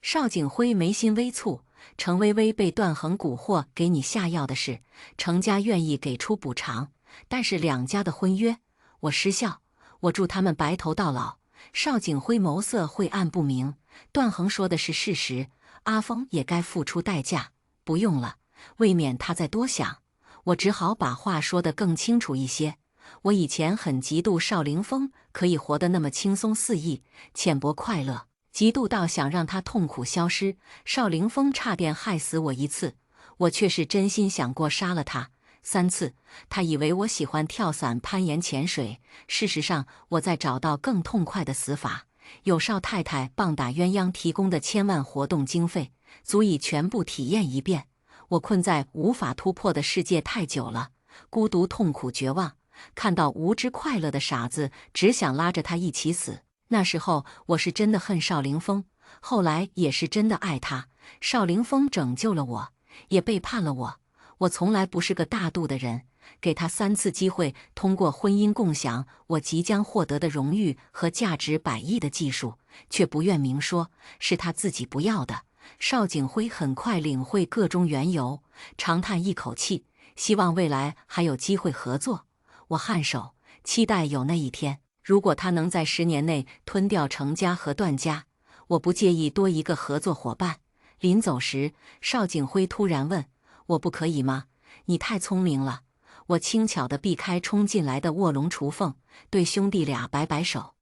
邵景辉眉心微蹙。程薇薇被段衡蛊惑给你下药的事，程家愿意给出补偿，但是2家的婚约，我失效。我祝他们白头到老。邵景辉眸色晦暗不明。段衡说的是事实，阿峰也该付出代价。不用了，未免他再多想。我只好把话说得更清楚一些。我以前很嫉妒邵凌风可以活得那么轻松肆意、浅薄快乐，嫉妒到想让他痛苦消失。邵凌风差点害死我1次，我却是真心想过杀了他。3次，他以为我喜欢跳伞、攀岩、潜水，事实上我在找到更痛快的死法。有邵太太棒打鸳鸯提供的1000万活动经费，足以全部体验一遍。我困在无法突破的世界太久了，孤独、痛苦、绝望，看到无知快乐的傻子，只想拉着他一起死。那时候我是真的恨邵凌风，后来也是真的爱他。邵凌风拯救了我，也背叛了我。我从来不是个大度的人，给他3次机会，通过婚姻共享我即将获得的荣誉和价值100亿的技术，却不愿明说，是他自己不要的。邵景辉很快领会个中缘由，长叹一口气，希望未来还有机会合作。我颔首，期待有那一天。如果他能在10年内吞掉程家和段家，我不介意多一个合作伙伴。临走时，邵景辉突然问：我不可以吗？你太聪明了。我轻巧地避开冲进来的卧龙雏凤，对兄弟俩摆摆手。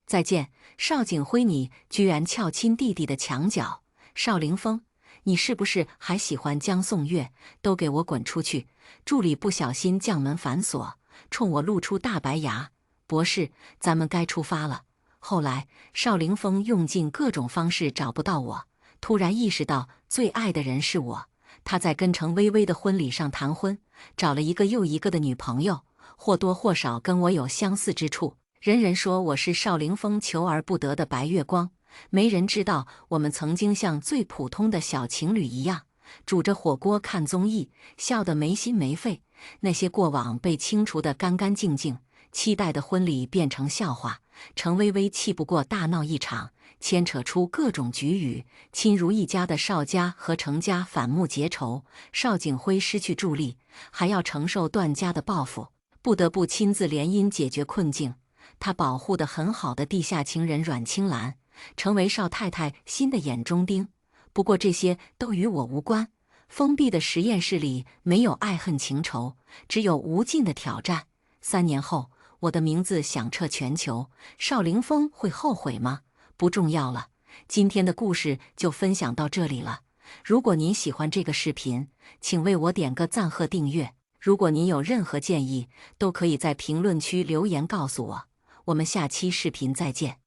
再见。邵景辉，你居然撬亲弟弟的墙角。邵凌风，你是不是还喜欢江颂月？都给我滚出去！助理不小心将门反锁，冲我露出大白牙。博士，咱们该出发了。后来邵凌风用尽各种方式找不到我，突然意识到最爱的人是我。他在跟程薇薇的婚礼上谈婚，找了一个又一个的女朋友，或多或少跟我有相似之处。人人说我是邵凌风求而不得的白月光，没人知道我们曾经像最普通的小情侣一样，煮着火锅看综艺，笑得没心没肺。那些过往被清除得干干净净，期待的婚礼变成笑话。程薇薇气不过大闹一场，牵扯出各种局语，亲如一家的邵家和程家反目结仇，邵景辉失去助力，还要承受段家的报复，不得不亲自联姻解决困境。他保护得很好的地下情人阮青兰，成为邵太太新的眼中钉。不过这些都与我无关。封闭的实验室里没有爱恨情仇，只有无尽的挑战。3年后，我的名字响彻全球，邵凌风会后悔吗？不重要了。今天的故事就分享到这里了。如果您喜欢这个视频，请为我点个赞和订阅。如果您有任何建议，都可以在评论区留言告诉我。我们下期视频再见。